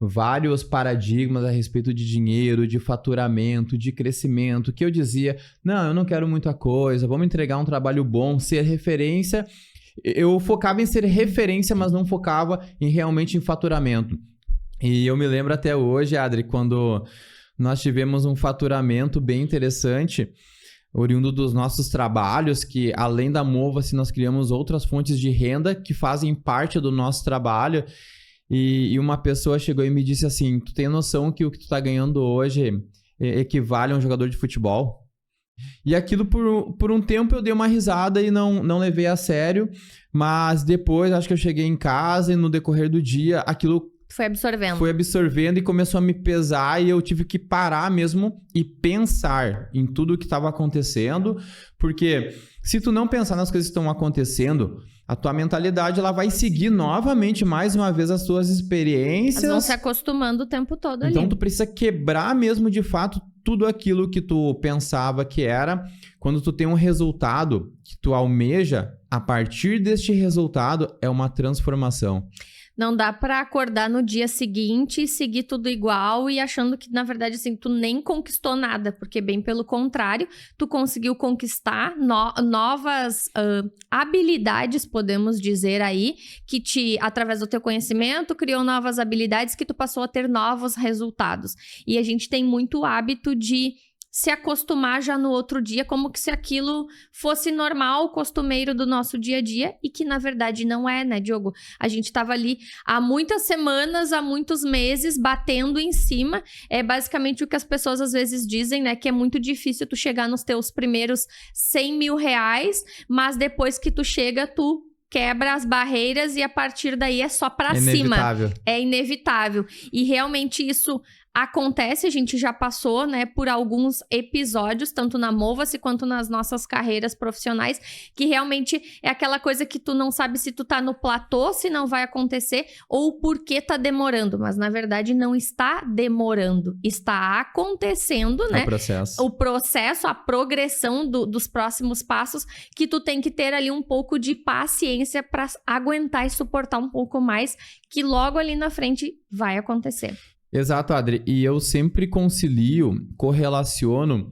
vários paradigmas a respeito de dinheiro, de faturamento, de crescimento, que eu dizia, não, eu não quero muita coisa, vamos entregar um trabalho bom, ser referência. Eu focava em ser referência, mas não focava realmente em faturamento. E eu me lembro até hoje, Adri, quando nós tivemos um faturamento bem interessante, oriundo dos nossos trabalhos, que além da Mova-se, nós criamos outras fontes de renda que fazem parte do nosso trabalho. E uma pessoa chegou e me disse assim, tu tem noção que o que tu tá ganhando hoje equivale a um jogador de futebol? E aquilo por um tempo eu dei uma risada e não levei a sério, mas depois acho que eu cheguei em casa e no decorrer do dia aquilo foi absorvendo e começou a me pesar e eu tive que parar mesmo e pensar em tudo o que estava acontecendo, porque se tu não pensar nas coisas que estão acontecendo, a tua mentalidade ela vai seguir novamente, mais uma vez, as tuas experiências. Elas vão se acostumando o tempo todo ali. Então, tu precisa quebrar mesmo, de fato, tudo aquilo que tu pensava que era. Quando tu tem um resultado que tu almeja, a partir deste resultado, é uma transformação. Não dá pra acordar no dia seguinte e seguir tudo igual e achando que, na verdade, assim, tu nem conquistou nada, porque bem pelo contrário, tu conseguiu conquistar novas habilidades, podemos dizer aí, que através do teu conhecimento, criou novas habilidades que tu passou a ter novos resultados. E a gente tem muito hábito de se acostumar já no outro dia, como que se aquilo fosse normal, costumeiro do nosso dia a dia, e que na verdade não é, né, Diogo? A gente tava ali há muitas semanas, há muitos meses, batendo em cima. É basicamente o que as pessoas às vezes dizem, né, que é muito difícil tu chegar nos teus primeiros 100 mil reais, mas depois que tu chega, tu quebra as barreiras e a partir daí é só pra cima. É inevitável. E realmente isso acontece, a gente já passou, né, por alguns episódios, tanto na Mova-se quanto nas nossas carreiras profissionais, que realmente é aquela coisa que tu não sabe se tu tá no platô, se não vai acontecer, ou por que tá demorando. Mas, na verdade, não está demorando. Está acontecendo, né? O processo, a progressão dos próximos passos, que tu tem que ter ali um pouco de paciência para aguentar e suportar um pouco mais, que logo ali na frente vai acontecer. Exato, Adri. E eu sempre correlaciono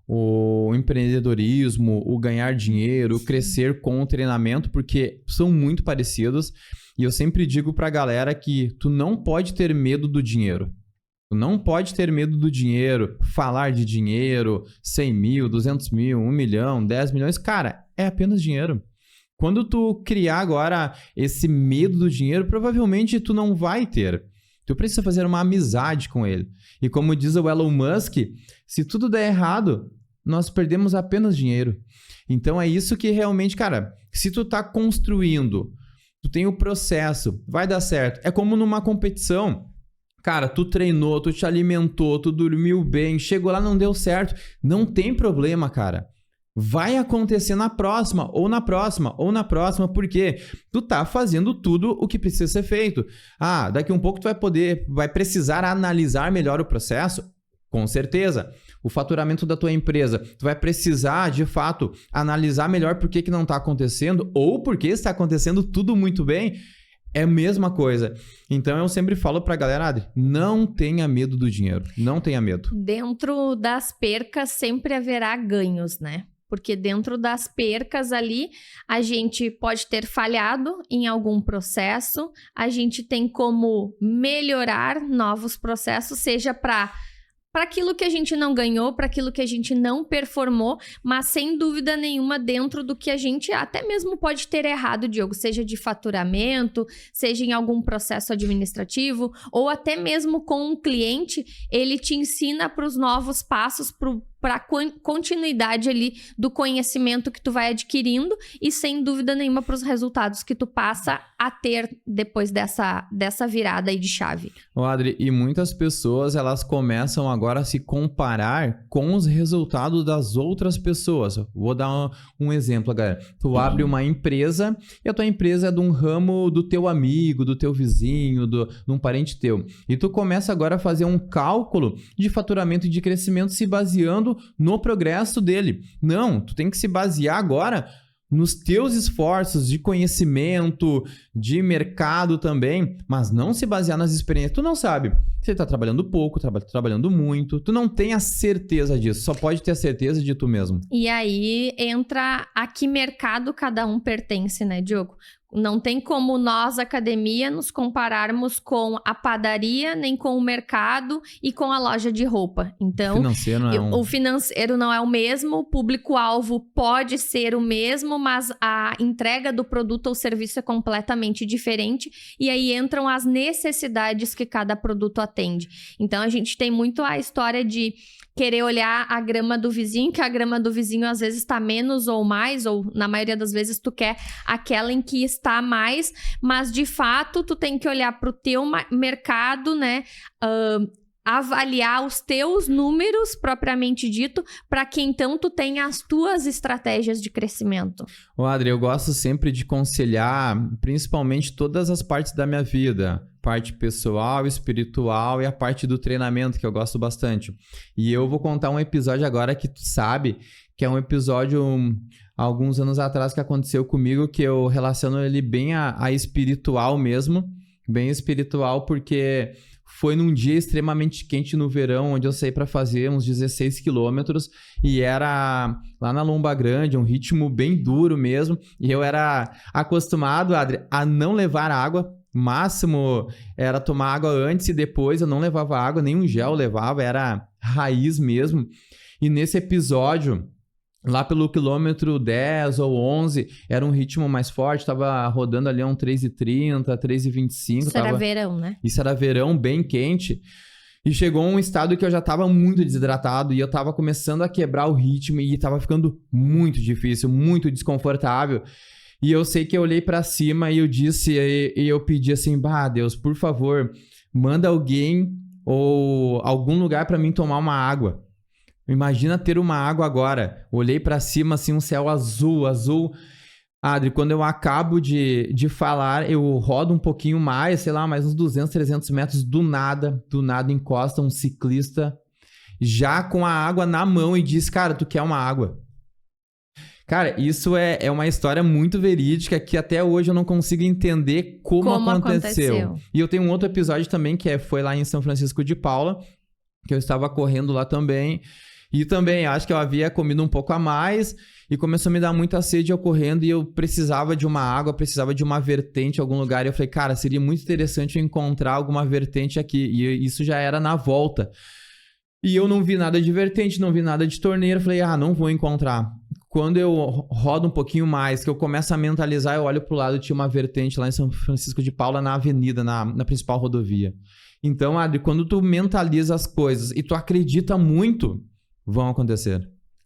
o empreendedorismo, o ganhar dinheiro, o crescer com o treinamento, porque são muito parecidos. E eu sempre digo pra galera que tu não pode ter medo do dinheiro. Tu não pode ter medo do dinheiro, falar de dinheiro, 100 mil, 200 mil, 1 milhão, 10 milhões. Cara, é apenas dinheiro. Quando tu criar agora esse medo do dinheiro, provavelmente tu não vai ter. Tu precisa fazer uma amizade com ele. E como diz o Elon Musk, se tudo der errado, nós perdemos apenas dinheiro. Então é isso que realmente, cara, se tu tá construindo, tu tem o processo, vai dar certo. É como numa competição. Cara, tu treinou, tu te alimentou, tu dormiu bem, chegou lá, não deu certo. Não tem problema, cara. Vai acontecer na próxima, ou na próxima, ou na próxima, porque tu tá fazendo tudo o que precisa ser feito. Ah, daqui um pouco tu vai precisar analisar melhor o processo? Com certeza. O faturamento da tua empresa, tu vai precisar, de fato, analisar melhor por que não tá acontecendo, ou porque está acontecendo tudo muito bem. É a mesma coisa. Então, eu sempre falo pra galera, Adri, não tenha medo do dinheiro. Não tenha medo. Dentro das percas, sempre haverá ganhos, né? Porque dentro das percas ali, a gente pode ter falhado em algum processo, a gente tem como melhorar novos processos, seja para aquilo que a gente não ganhou, para aquilo que a gente não performou, mas sem dúvida nenhuma dentro do que a gente até mesmo pode ter errado, Diogo, seja de faturamento, seja em algum processo administrativo, ou até mesmo com um cliente, ele te ensina para os novos passos, para a continuidade ali do conhecimento que tu vai adquirindo e sem dúvida nenhuma para os resultados que tu passa a ter depois dessa virada aí de chave. Ô Adri, e muitas pessoas elas começam agora a se comparar com os resultados das outras pessoas. Vou dar um exemplo, galera. Tu abre uma empresa e a tua empresa é de um ramo do teu amigo, do teu vizinho, de um parente teu. E tu começa agora a fazer um cálculo de faturamento e de crescimento se baseando no progresso dele. Não, tu tem que se basear agora nos teus esforços de conhecimento, de mercado também, mas não se basear nas experiências. Tu não sabe se tá trabalhando pouco, trabalhando muito, tu não tem a certeza disso, só pode ter a certeza de tu mesmo. E aí entra a que mercado cada um pertence, né, Diogo? Não tem como nós, academia, nos compararmos com a padaria, nem com o mercado e com a loja de roupa. Então, o financeiro não é o mesmo, o público-alvo pode ser o mesmo, mas a entrega do produto ou serviço é completamente diferente. E aí entram as necessidades que cada produto atende. Então, a gente tem muito a história de querer olhar a grama do vizinho, que a grama do vizinho às vezes está menos ou mais, ou na maioria das vezes tu quer aquela em que está mais, mas de fato tu tem que olhar para o teu mercado, né? Avaliar os teus números propriamente dito, para que então tu tenha as tuas estratégias de crescimento. Ô Adri, eu gosto sempre de aconselhar principalmente todas as partes da minha vida. Parte pessoal, espiritual e a parte do treinamento, que eu gosto bastante. E eu vou contar um episódio agora que tu sabe, que é um episódio alguns anos atrás que aconteceu comigo, que eu relaciono ele bem a espiritual mesmo. bem espiritual, porque foi num dia extremamente quente no verão, onde eu saí para fazer uns 16 quilômetros, e era lá na Lomba Grande, um ritmo bem duro mesmo, e eu era acostumado, Adri, a não levar água. O máximo era tomar água antes e depois, eu não levava água, nem um gel eu levava, era raiz mesmo. E nesse episódio, lá pelo quilômetro 10 ou 11, era um ritmo mais forte, tava rodando ali a um 3,30, 3,25. Isso era verão, né? Isso era verão, bem quente. E chegou um estado que eu já tava muito desidratado e eu tava começando a quebrar o ritmo e tava ficando muito difícil, muito desconfortável. E eu sei que eu olhei pra cima e eu disse, e eu pedi assim, bah, Deus, por favor, manda alguém ou algum lugar pra mim tomar uma água. Imagina ter uma água agora. Olhei pra cima, assim, um céu azul, azul. Adri, quando eu acabo de falar, eu rodo um pouquinho mais, sei lá, mais uns 200, 300 metros, do nada encosta um ciclista já com a água na mão e diz, cara, tu quer uma água? Cara, isso é uma história muito verídica que até hoje eu não consigo entender como aconteceu. E eu tenho um outro episódio também que foi lá em São Francisco de Paula, que eu estava correndo lá também. E também acho que eu havia comido um pouco a mais e começou a me dar muita sede eu correndo e eu precisava de uma água, precisava de uma vertente em algum lugar. E eu falei, cara, seria muito interessante eu encontrar alguma vertente aqui. E isso já era na volta. E eu não vi nada de vertente, não vi nada de torneira. Falei, não vou encontrar. Quando eu rodo um pouquinho mais, que eu começo a mentalizar, eu olho pro lado, tinha uma vertente lá em São Francisco de Paula, na avenida, na principal rodovia. Então, Adri, quando tu mentaliza as coisas e tu acredita muito, vão acontecer.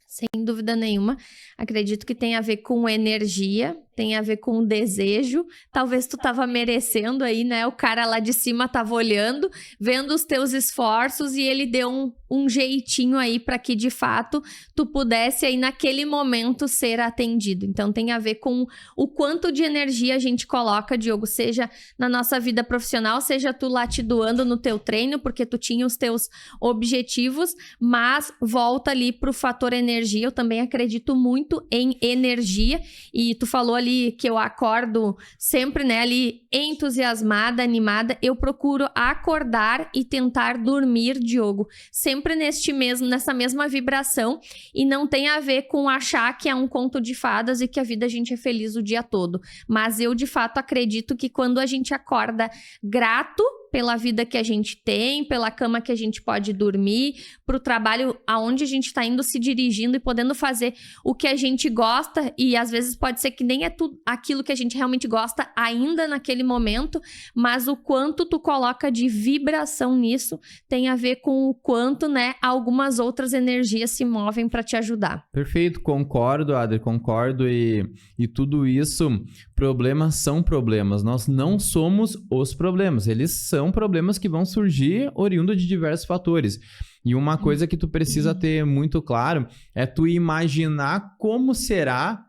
Sem dúvida nenhuma. Acredito que tem a ver com energia, tem a ver com desejo. Talvez tu tava merecendo aí, né? O cara lá de cima tava olhando, vendo os teus esforços e ele deu um jeitinho aí para que, de fato, tu pudesse aí naquele momento ser atendido. Então, tem a ver com o quanto de energia a gente coloca, Diogo, seja na nossa vida profissional, seja tu lá te doando no teu treino, porque tu tinha os teus objetivos, mas volta ali pro fator energia. Eu também acredito muito em energia e tu falou ali que eu acordo sempre, né, ali entusiasmada, animada. Eu procuro acordar e tentar dormir, Diogo, sempre nessa mesma vibração, e não tem a ver com achar que é um conto de fadas e que a vida a gente é feliz o dia todo. Mas eu, de fato, acredito que quando a gente acorda grato pela vida que a gente tem, pela cama que a gente pode dormir, pro trabalho aonde a gente está indo, se dirigindo e podendo fazer o que a gente gosta, e às vezes pode ser que nem é tudo aquilo que a gente realmente gosta ainda naquele momento, mas o quanto tu coloca de vibração nisso tem a ver com o quanto, né, algumas outras energias se movem para te ajudar. Perfeito, concordo, Adri, concordo, e tudo isso, problemas são problemas, nós não somos os problemas, eles são problemas que vão surgir oriundo de diversos fatores. E uma coisa que tu precisa ter muito claro é tu imaginar como será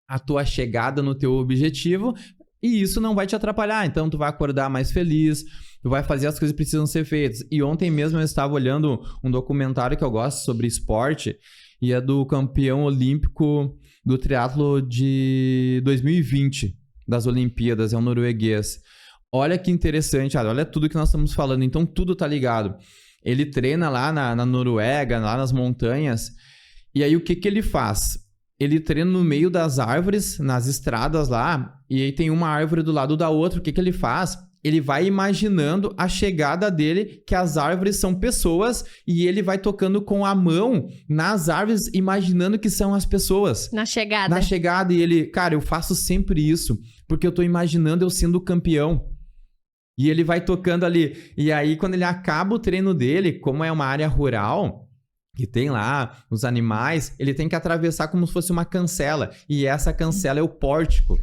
a tua chegada no teu objetivo, e isso não vai te atrapalhar. Então tu vai acordar mais feliz, tu vai fazer as coisas que precisam ser feitas. E ontem mesmo eu estava olhando um documentário que eu gosto sobre esporte, e é do campeão olímpico do triatlo de 2020, das Olimpíadas, é um norueguês. Olha que interessante, olha tudo que nós estamos falando, então tudo tá ligado. Ele treina lá na Noruega, lá nas montanhas, e aí o que ele faz? Ele treina no meio das árvores, nas estradas lá, e aí tem uma árvore do lado da outra. O que ele faz? Ele vai imaginando a chegada dele, que as árvores são pessoas, e ele vai tocando com a mão nas árvores, imaginando que são as pessoas. Na chegada. Na chegada, e ele, cara, eu faço sempre isso, porque eu tô imaginando eu sendo o campeão. E ele vai tocando ali. E aí, quando ele acaba o treino dele, como é uma área rural, que tem lá os animais, ele tem que atravessar como se fosse uma cancela. E essa cancela é o pórtico.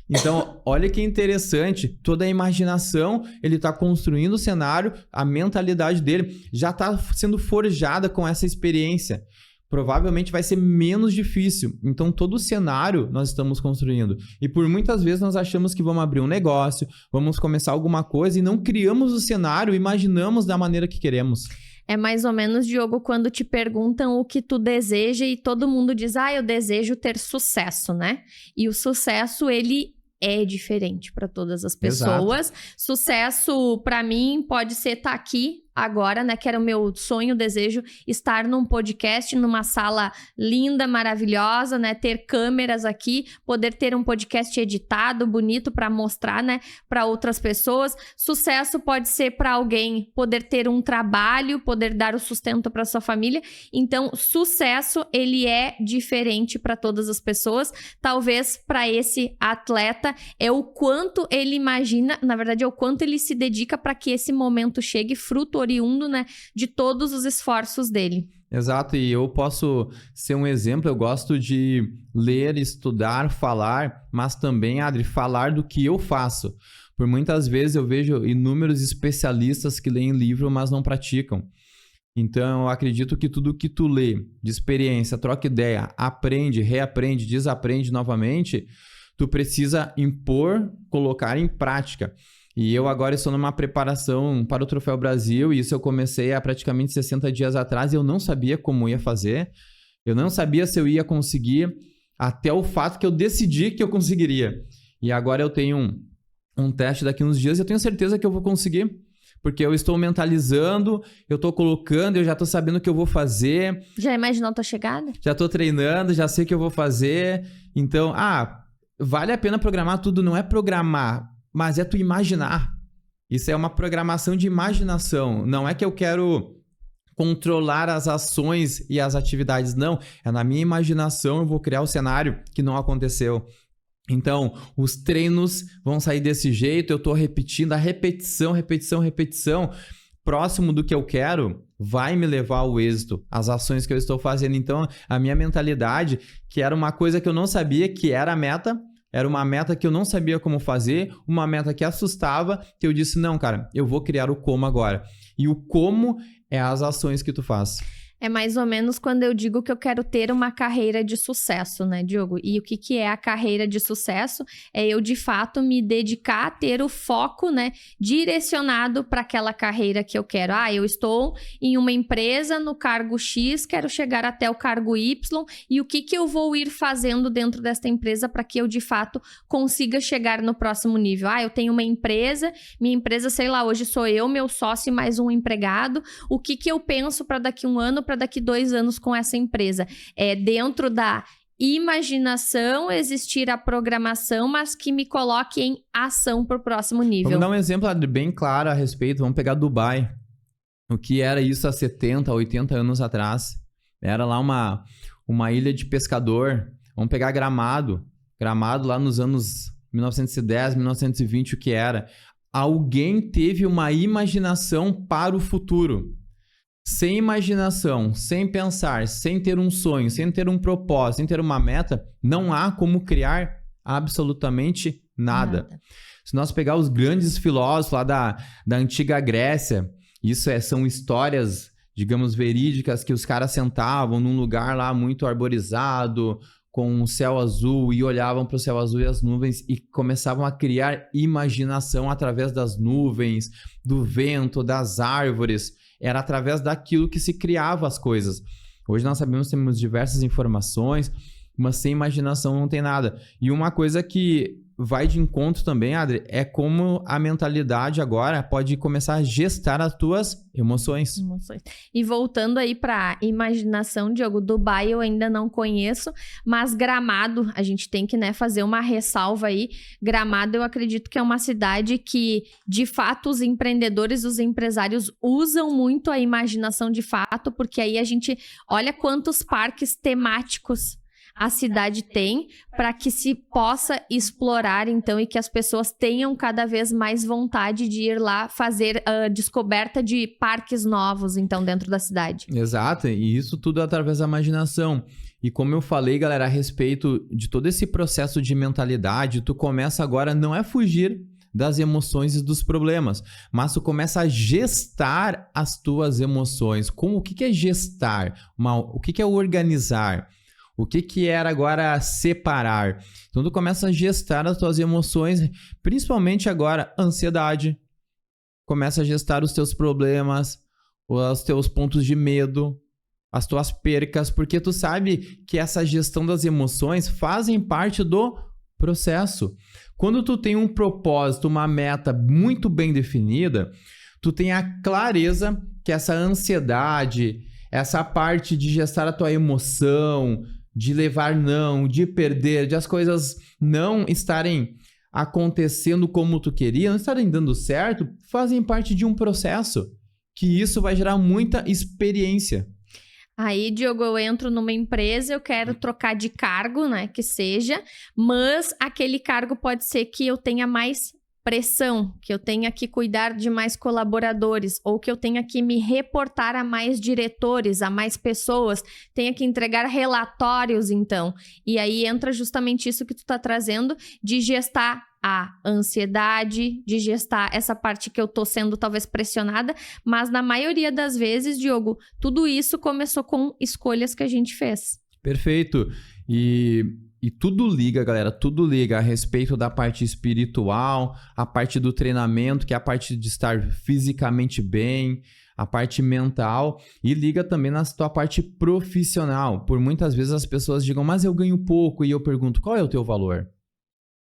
Então, olha que interessante. Toda a imaginação, ele está construindo o cenário, a mentalidade dele já está sendo forjada com essa experiência. Provavelmente vai ser menos difícil. Então, todo o cenário nós estamos construindo. E por muitas vezes nós achamos que vamos abrir um negócio, vamos começar alguma coisa e não criamos o cenário, imaginamos da maneira que queremos. É mais ou menos, Diogo, quando te perguntam o que tu deseja e todo mundo diz, eu desejo ter sucesso, né? E o sucesso, ele é diferente para todas as pessoas. Exato. Sucesso, para mim, pode ser estar aqui agora, né? Que era o meu sonho, desejo, estar num podcast, numa sala linda, maravilhosa, né? Ter câmeras aqui, poder ter um podcast editado, bonito para mostrar, né? Para outras pessoas. Sucesso pode ser para alguém poder ter um trabalho, poder dar o sustento para sua família. Então, sucesso, ele é diferente para todas as pessoas. Talvez para esse atleta é o quanto ele imagina, na verdade é o quanto ele se dedica para que esse momento chegue, fruto oriundo, né, de todos os esforços dele. Exato, e eu posso ser um exemplo, eu gosto de ler, estudar, falar, mas também, Adri, falar do que eu faço. Por muitas vezes eu vejo inúmeros especialistas que leem livro, mas não praticam. Então, eu acredito que tudo que tu lê de experiência, troca ideia, aprende, reaprende, desaprende novamente, tu precisa impor, colocar em prática. E eu agora estou numa preparação para o Troféu Brasil, e isso eu comecei há praticamente 60 dias atrás, e eu não sabia como ia fazer, eu não sabia se eu ia conseguir, até o fato que eu decidi que eu conseguiria. E agora eu tenho um teste daqui uns dias, e eu tenho certeza que eu vou conseguir, porque eu estou mentalizando, eu estou colocando, eu já estou sabendo o que eu vou fazer. Já imaginou a tua chegada? Já estou treinando, já sei o que eu vou fazer. Então, vale a pena programar tudo, não é programar, mas é tu imaginar. Isso é uma programação de imaginação. Não é que eu quero controlar as ações e as atividades, não. É na minha imaginação eu vou criar o cenário que não aconteceu. Então, os treinos vão sair desse jeito, eu estou repetindo, a repetição, próximo do que eu quero, vai me levar ao êxito, as ações que eu estou fazendo. Então, a minha mentalidade, que era uma coisa que eu não sabia que era a meta, era uma meta que eu não sabia como fazer, uma meta que assustava, que eu disse, não, cara, eu vou criar o como agora. E o como é as ações que tu faz. É mais ou menos quando eu digo que eu quero ter uma carreira de sucesso, né, Diogo? E o que é a carreira de sucesso? É eu, de fato, me dedicar a ter o foco, né, direcionado para aquela carreira que eu quero. Eu estou em uma empresa no cargo X, quero chegar até o cargo Y, e o que eu vou ir fazendo dentro desta empresa para que eu, de fato, consiga chegar no próximo nível? Eu tenho uma empresa, minha empresa, sei lá, hoje sou eu, meu sócio e mais um empregado. O que eu penso para daqui um ano, para daqui 2 anos com essa empresa? É dentro da imaginação existir a programação, mas que me coloque em ação para o próximo nível. Vamos dar um exemplo bem claro a respeito. Vamos pegar Dubai. O que era isso há 70, 80 anos atrás? Era lá uma ilha de pescador. Vamos pegar Gramado. Gramado lá nos anos 1910, 1920, o que era? Alguém teve uma imaginação para o futuro. Sem imaginação, sem pensar, sem ter um sonho, sem ter um propósito, sem ter uma meta, não há como criar absolutamente nada. Se nós pegar os grandes filósofos lá da antiga Grécia, são histórias, digamos, verídicas, que os caras sentavam num lugar lá muito arborizado, com o céu azul, e olhavam para o céu azul e as nuvens e começavam a criar imaginação através das nuvens, do vento, das árvores. Era através daquilo que se criava as coisas. Hoje nós sabemos que temos diversas informações, mas sem imaginação não tem nada. E uma coisa que vai de encontro também, Adri, é como a mentalidade agora pode começar a gestar as tuas emoções. E voltando aí para imaginação, Diogo, Dubai eu ainda não conheço, mas Gramado, a gente tem que, né, fazer uma ressalva aí. Gramado eu acredito que é uma cidade que, de fato, os empreendedores, os empresários usam muito a imaginação de fato, porque aí a gente olha quantos parques temáticos a cidade tem para que se possa explorar, então, e que as pessoas tenham cada vez mais vontade de ir lá fazer a descoberta de parques novos, então, dentro da cidade. Exato, e isso tudo através da imaginação. E como eu falei, galera, a respeito de todo esse processo de mentalidade, tu começa agora não é fugir das emoções e dos problemas, mas tu começa a gestar as tuas emoções. O que é gestar? O que é organizar? O que era agora separar? Então, tu começa a gestar as tuas emoções, principalmente agora, ansiedade. Começa a gestar os teus problemas, os teus pontos de medo, as tuas percas, porque tu sabe que essa gestão das emoções fazem parte do processo. Quando tu tem um propósito, uma meta muito bem definida, tu tem a clareza que essa ansiedade, essa parte de gestar a tua emoção, de levar não, de perder, de as coisas não estarem acontecendo como tu queria, não estarem dando certo, fazem parte de um processo, que isso vai gerar muita experiência. Aí, Diogo, eu entro numa empresa, eu quero trocar de cargo, né, que seja, mas aquele cargo pode ser que eu tenha mais pressão, que eu tenha que cuidar de mais colaboradores, ou que eu tenha que me reportar a mais diretores, a mais pessoas, tenha que entregar relatórios, então. E aí entra justamente isso que tu tá trazendo, de gestar a ansiedade, de gestar essa parte que eu tô sendo talvez pressionada, mas na maioria das vezes, Diogo, tudo isso começou com escolhas que a gente fez. Perfeito. E tudo liga, galera, tudo liga a respeito da parte espiritual, a parte do treinamento, que é a parte de estar fisicamente bem, a parte mental, e liga também na tua parte profissional. Por muitas vezes as pessoas digam, mas eu ganho pouco, e eu pergunto, qual é o teu valor?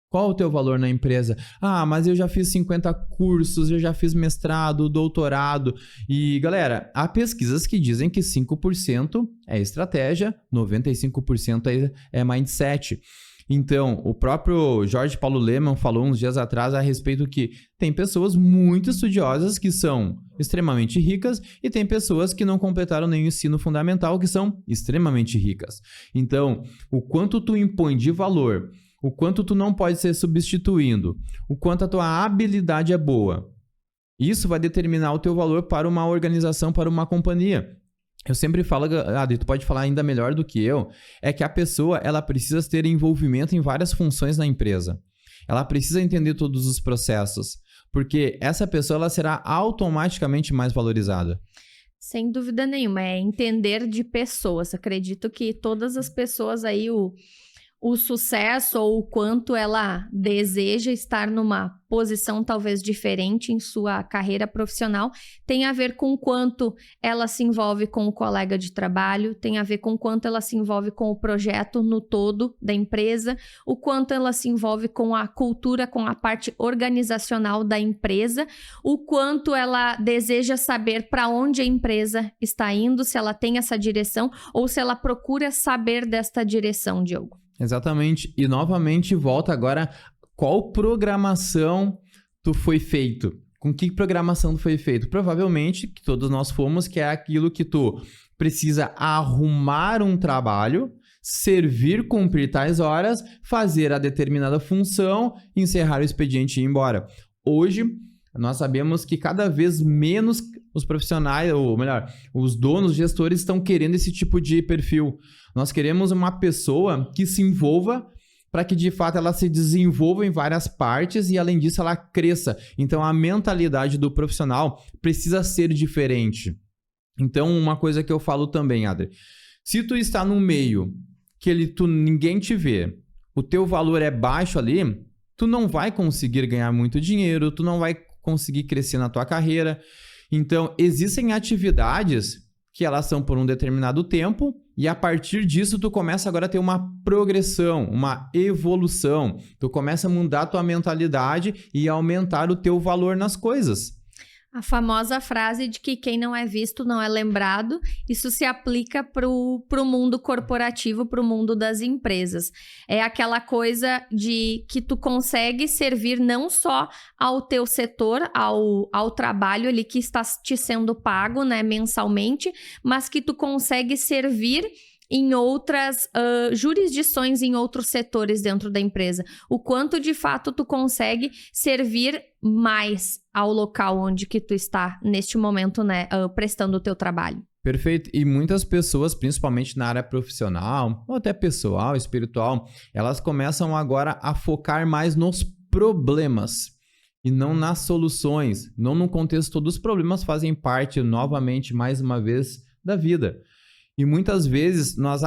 Qual o teu valor na empresa? Ah, mas eu já fiz 50 cursos, eu já fiz mestrado, doutorado. E, galera, há pesquisas que dizem que 5% é estratégia, 95% é mindset. Então, o próprio Jorge Paulo Lemann falou uns dias atrás a respeito que tem pessoas muito estudiosas que são extremamente ricas e tem pessoas que não completaram nem o ensino fundamental que são extremamente ricas. Então, o quanto tu impõe de valor, o quanto tu não pode ser substituindo, o quanto a tua habilidade é boa. Isso vai determinar o teu valor para uma organização, para uma companhia. Eu sempre falo, Adri, tu pode falar ainda melhor do que eu, é que a pessoa ela precisa ter envolvimento em várias funções na empresa. Ela precisa entender todos os processos, porque essa pessoa ela será automaticamente mais valorizada. Sem dúvida nenhuma, é entender de pessoas. Acredito que todas as pessoas aí, o sucesso ou o quanto ela deseja estar numa posição talvez diferente em sua carreira profissional, tem a ver com o quanto ela se envolve com o colega de trabalho, tem a ver com o quanto ela se envolve com o projeto no todo da empresa, o quanto ela se envolve com a cultura, com a parte organizacional da empresa, o quanto ela deseja saber para onde a empresa está indo, se ela tem essa direção ou se ela procura saber desta direção, Diogo. Exatamente. E novamente volta agora, qual programação tu foi feito? Com que programação tu foi feito? Provavelmente, que todos nós fomos, que é aquilo que tu precisa arrumar um trabalho, servir, cumprir tais horas, fazer a determinada função, encerrar o expediente e ir embora. Hoje, nós sabemos que cada vez menos os profissionais, ou melhor, os donos, gestores estão querendo esse tipo de perfil. Nós queremos uma pessoa que se envolva para que de fato ela se desenvolva em várias partes e além disso ela cresça. Então a mentalidade do profissional precisa ser diferente. Então uma coisa que eu falo também, Adri, se tu está num meio que ninguém te vê, o teu valor é baixo ali, tu não vai conseguir ganhar muito dinheiro, tu não vai conseguir crescer na tua carreira. Então, existem atividades que elas são por um determinado tempo e a partir disso tu começa agora a ter uma progressão, uma evolução. Tu começa a mudar a tua mentalidade e aumentar o teu valor nas coisas. A famosa frase de que quem não é visto não é lembrado, isso se aplica pro mundo corporativo, pro mundo das empresas. É aquela coisa de que tu consegue servir não só ao teu setor, ao trabalho ali que está te sendo pago, né, mensalmente, mas que tu consegue servir em outras jurisdições, em outros setores dentro da empresa. O quanto de fato tu consegue servir mais ao local onde que tu está neste momento, né, prestando o teu trabalho. Perfeito. E muitas pessoas, principalmente na área profissional, ou até pessoal, espiritual, elas começam agora a focar mais nos problemas e não nas soluções. Não no contexto, todos os problemas fazem parte, novamente, mais uma vez, da vida. E muitas vezes nós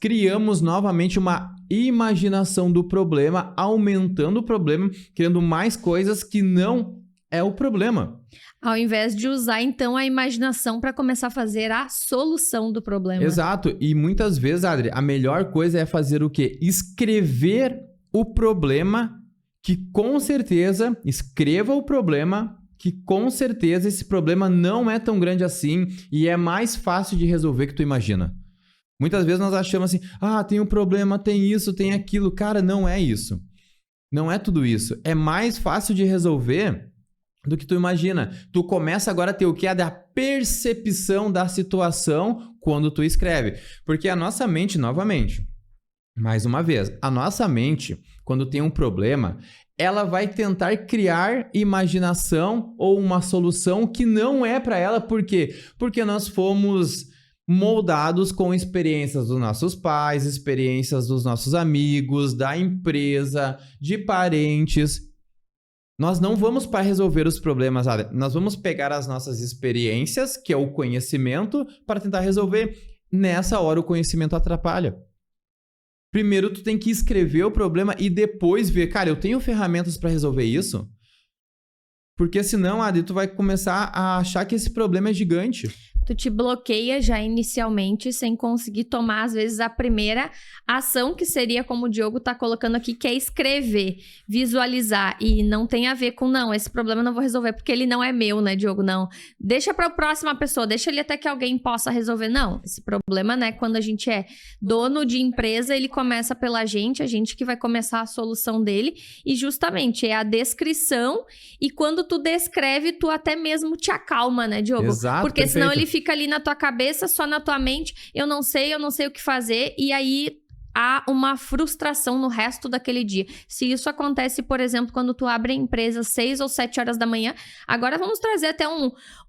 criamos novamente uma imaginação do problema, aumentando o problema, criando mais coisas que não é o problema. Ao invés de usar, então, a imaginação para começar a fazer a solução do problema. Exato. E muitas vezes, Adri, a melhor coisa é fazer o quê? Escrever o problema que com certeza, escreva o problema que com certeza esse problema não é tão grande assim e é mais fácil de resolver que tu imagina. Muitas vezes nós achamos assim, tem um problema, tem isso, tem aquilo. Cara, não é isso. Não é tudo isso. É mais fácil de resolver do que tu imagina. Tu começa agora a ter o que? Da percepção da situação quando tu escreve. Porque a nossa mente, novamente, mais uma vez, a nossa mente, quando tem um problema, ela vai tentar criar imaginação ou uma solução que não é para ela. Por quê? Porque nós fomos moldados com experiências dos nossos pais, experiências dos nossos amigos, da empresa, de parentes. Nós não vamos para resolver os problemas, nós vamos pegar as nossas experiências, que é o conhecimento, para tentar resolver. Nessa hora o conhecimento atrapalha. Primeiro tu tem que escrever o problema e depois ver, cara, eu tenho ferramentas para resolver isso? Porque senão, tu vai começar a achar que esse problema é gigante. Tu te bloqueia já inicialmente sem conseguir tomar, às vezes, a primeira ação, que seria como o Diogo tá colocando aqui, que é escrever, visualizar. E não tem a ver com, não, esse problema eu não vou resolver porque ele não é meu, né, Diogo? Não. Deixa pra próxima pessoa, deixa ele até que alguém possa resolver. Não, esse problema, né, quando a gente é dono de empresa, ele começa pela gente, a gente que vai começar a solução dele. E justamente é a descrição. E quando tu descreve, tu até mesmo te acalma, né, Diogo? Exato, porque perfeito. senão ele fica ali na tua cabeça, só na tua mente, eu não sei o que fazer, e aí há uma frustração no resto daquele dia. Se isso acontece, por exemplo, quando tu abre a empresa às 6 ou 7 horas da manhã, agora vamos trazer até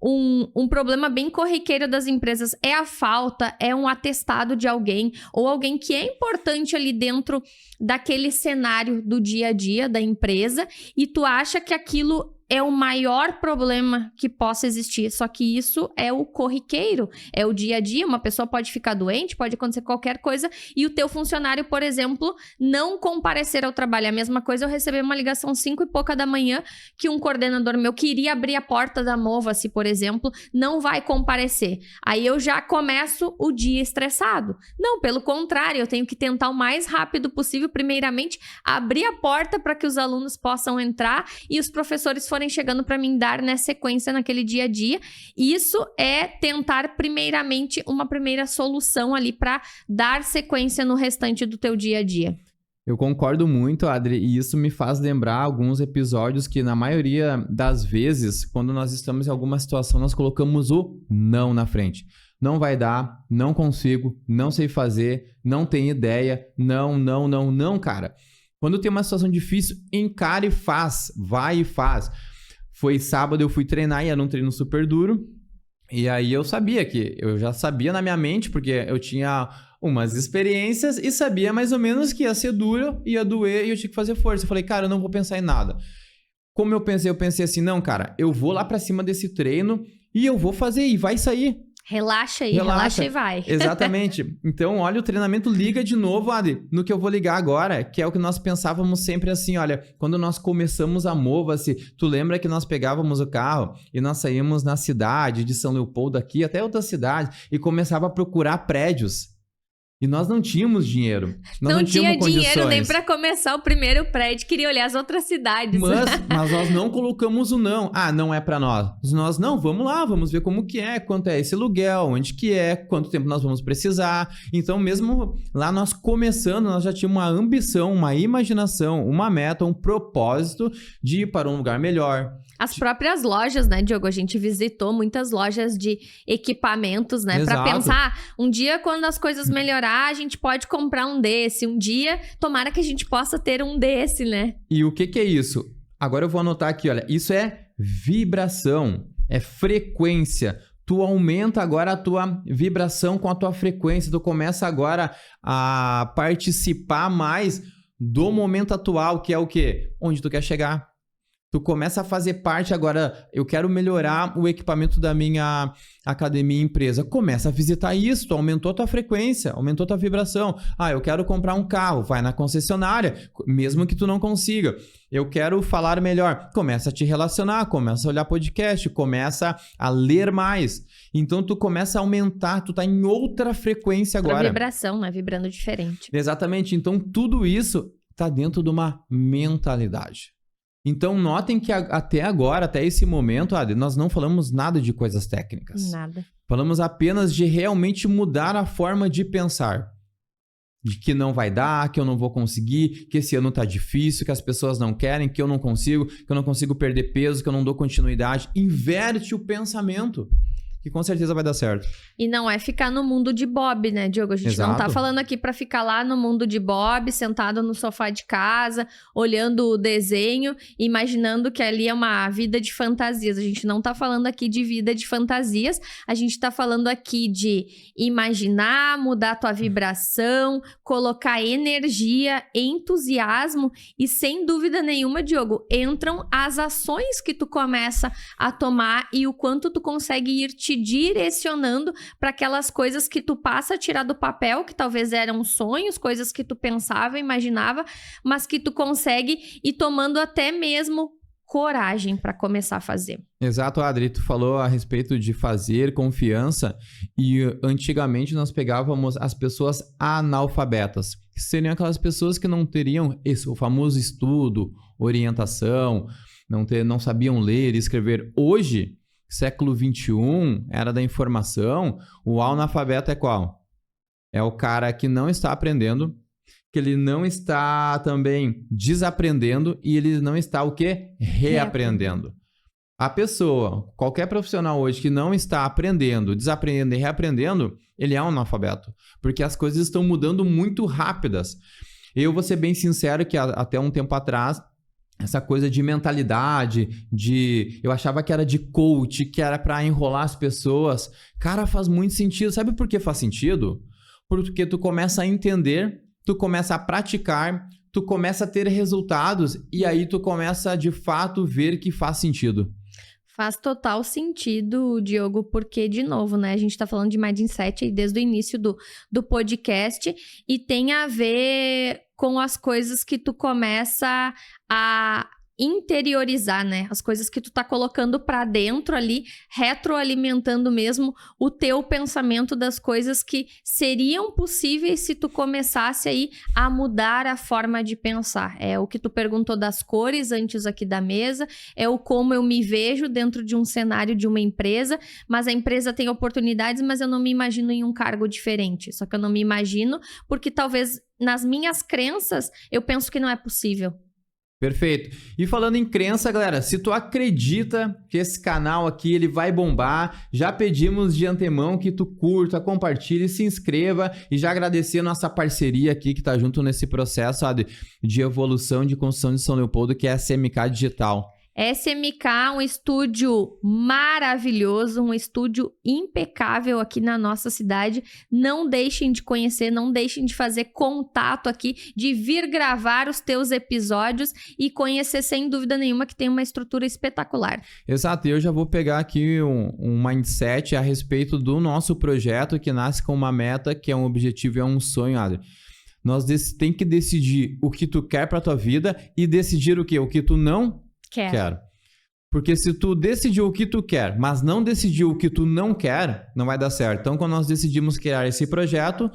um problema bem corriqueiro das empresas, é a falta, é um atestado de alguém, ou alguém que é importante ali dentro daquele cenário do dia a dia da empresa, e tu acha que aquilo é o maior problema que possa existir, só que isso é o corriqueiro, é o dia a dia. Uma pessoa pode ficar doente, pode acontecer qualquer coisa, e o teu funcionário, por exemplo, não comparecer ao trabalho. A mesma coisa, eu recebi uma ligação 5 e pouca da manhã, que um coordenador meu queria abrir a porta da Mova-se, por exemplo, não vai comparecer. Aí eu já começo o dia estressado. Não, pelo contrário, eu tenho que tentar o mais rápido possível, primeiramente, abrir a porta para que os alunos possam entrar e os professores forem chegando para mim dar, né, sequência naquele dia a dia. Isso é tentar primeiramente uma primeira solução ali para dar sequência no restante do teu dia a dia. Eu concordo muito, Adri, e isso me faz lembrar alguns episódios que, na maioria das vezes, quando nós estamos em alguma situação, nós colocamos o não na frente. Não vai dar, não consigo, não sei fazer, não tenho ideia, não, cara. Quando tem uma situação difícil, encara e faz, vai e faz. Foi sábado, eu fui treinar e era um treino super duro. E aí eu já sabia na minha mente, porque eu tinha umas experiências e sabia mais ou menos que ia ser duro, ia doer e eu tinha que fazer força. Eu falei, cara, eu não vou pensar em nada. Como eu pensei assim, não, cara, eu vou lá pra cima desse treino e eu vou fazer e vai sair. Relaxa aí, relaxa e vai. Exatamente. Então, olha, o treinamento liga de novo, Adri, no que eu vou ligar agora, que é o que nós pensávamos sempre assim, olha, quando nós começamos a Mova-se, tu lembra que nós pegávamos o carro e nós saímos na cidade de São Leopoldo aqui, até outra cidade, e começava a procurar prédios. E nós não tínhamos dinheiro. Nós não tinha tínhamos dinheiro nem para começar o primeiro prédio, queria olhar as outras cidades. Mas nós não colocamos o não. Não é para nós. Nós não, vamos lá, vamos ver como que é, quanto é esse aluguel, onde que é, quanto tempo nós vamos precisar. Então, mesmo lá nós começando, nós já tínhamos uma ambição, uma imaginação, uma meta, um propósito de ir para um lugar melhor. As próprias lojas, né, Diogo? A gente visitou muitas lojas de equipamentos, né? Para pensar, um dia quando as coisas melhorar, a gente pode comprar um desse. Um dia, tomara que a gente possa ter um desse, né? E o que é isso? Agora eu vou anotar aqui, olha. Isso é vibração, é frequência. Tu aumenta agora a tua vibração com a tua frequência. Tu começa agora a participar mais do momento atual, que é o quê? Onde tu quer chegar. Tu começa a fazer parte agora, eu quero melhorar o equipamento da minha academia e empresa. Começa a visitar isso, tu aumentou a tua frequência, aumentou a tua vibração. Eu quero comprar um carro, vai na concessionária, mesmo que tu não consiga. Eu quero falar melhor, começa a te relacionar, começa a olhar podcast, começa a ler mais. Então tu começa a aumentar, tu tá em outra frequência agora. Outra vibração, né? Vibrando diferente. Exatamente, então tudo isso está dentro de uma mentalidade. Então, notem que até agora, até esse momento, Adri, nós não falamos nada de coisas técnicas. Nada. Falamos apenas de realmente mudar a forma de pensar. De que não vai dar, que eu não vou conseguir, que esse ano tá difícil, que as pessoas não querem, que eu não consigo perder peso, que eu não dou continuidade. Inverte o pensamento, que com certeza vai dar certo. E não é ficar no mundo de Bob, né, Diogo? A gente não tá falando aqui pra ficar lá no mundo de Bob, sentado no sofá de casa, olhando o desenho, imaginando que ali é uma vida de fantasias. A gente não tá falando aqui de vida de fantasias, a gente tá falando aqui de imaginar, mudar tua vibração, colocar energia, entusiasmo e, sem dúvida nenhuma, Diogo, entram as ações que tu começa a tomar e o quanto tu consegue ir te direcionando para aquelas coisas que tu passa a tirar do papel, que talvez eram sonhos, coisas que tu pensava, imaginava, mas que tu consegue ir tomando até mesmo coragem para começar a fazer. Exato, Adri, tu falou a respeito de fazer confiança e antigamente nós pegávamos as pessoas analfabetas, que seriam aquelas pessoas que não teriam o famoso estudo, orientação, não sabiam ler e escrever. Hoje, século XXI, era da informação, o analfabeto é qual? É o cara que não está aprendendo, que ele não está também desaprendendo e ele não está o quê? Reaprendendo. A pessoa, qualquer profissional hoje que não está aprendendo, desaprendendo e reaprendendo, ele é um analfabeto. Porque as coisas estão mudando muito rápidas. Eu vou ser bem sincero que até um tempo atrás, essa coisa de mentalidade, eu achava que era de coach, que era para enrolar as pessoas. Cara, faz muito sentido. Sabe por que faz sentido? Porque tu começa a entender, tu começa a praticar, tu começa a ter resultados e aí tu começa de fato ver que faz sentido. Faz total sentido, Diogo, porque, de novo, né? A gente tá falando de Mindset aí desde o início do podcast e tem a ver com as coisas que tu começa a interiorizar, né? As coisas que tu tá colocando pra dentro ali, retroalimentando mesmo o teu pensamento das coisas que seriam possíveis se tu começasse aí a mudar a forma de pensar. É o que tu perguntou das cores antes aqui da mesa, é o como eu me vejo dentro de um cenário de uma empresa, mas a empresa tem oportunidades, mas eu não me imagino em um cargo diferente. Só que eu não me imagino porque talvez nas minhas crenças eu penso que não é possível. Perfeito. E falando em crença, galera, se tu acredita que esse canal aqui ele vai bombar, já pedimos de antemão que tu curta, compartilhe, se inscreva e já agradecer a nossa parceria aqui que tá junto nesse processo, sabe, de evolução de construção de São Leopoldo, que é a SMK Digital. SMK, um estúdio maravilhoso, um estúdio impecável aqui na nossa cidade. Não deixem de conhecer, não deixem de fazer contato aqui, de vir gravar os teus episódios e conhecer sem dúvida nenhuma que tem uma estrutura espetacular. Exato, e eu já vou pegar aqui um mindset a respeito do nosso projeto que nasce com uma meta, que é um objetivo, é um sonho, Adri. Nós tem que decidir o que tu quer pra tua vida e decidir o quê? O que tu não quero. Porque se tu decidiu o que tu quer, mas não decidiu o que tu não quer, não vai dar certo. Então, quando nós decidimos criar esse projeto,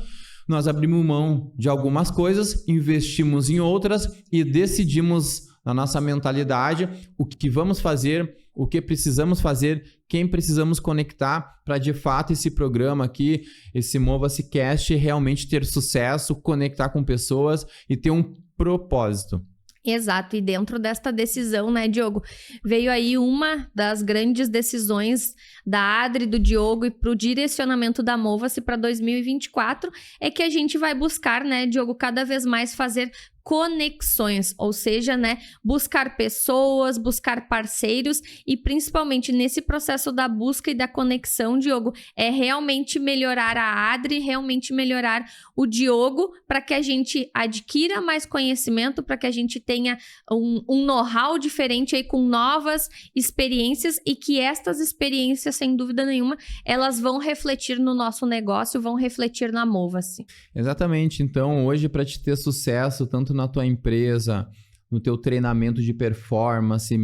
nós abrimos mão de algumas coisas, investimos em outras e decidimos na nossa mentalidade o que vamos fazer, o que precisamos fazer, quem precisamos conectar para de fato esse programa aqui, esse Mova-se Cast, realmente ter sucesso, conectar com pessoas e ter um propósito. Exato, e dentro desta decisão, né, Diogo, veio aí uma das grandes decisões da Adri, do Diogo e para o direcionamento da Mova-se para 2024, é que a gente vai buscar, né, Diogo, cada vez mais fazer conexões, ou seja, né, buscar pessoas, buscar parceiros e principalmente nesse processo da busca e da conexão, Diogo, é realmente melhorar a Adri, realmente melhorar o Diogo para que a gente adquira mais conhecimento, para que a gente tenha um know-how diferente aí com novas experiências e que estas experiências, sem dúvida nenhuma, elas vão refletir no nosso negócio, vão refletir na Mova-se. Exatamente, então hoje para te ter sucesso, tanto na tua empresa, no teu treinamento de performance,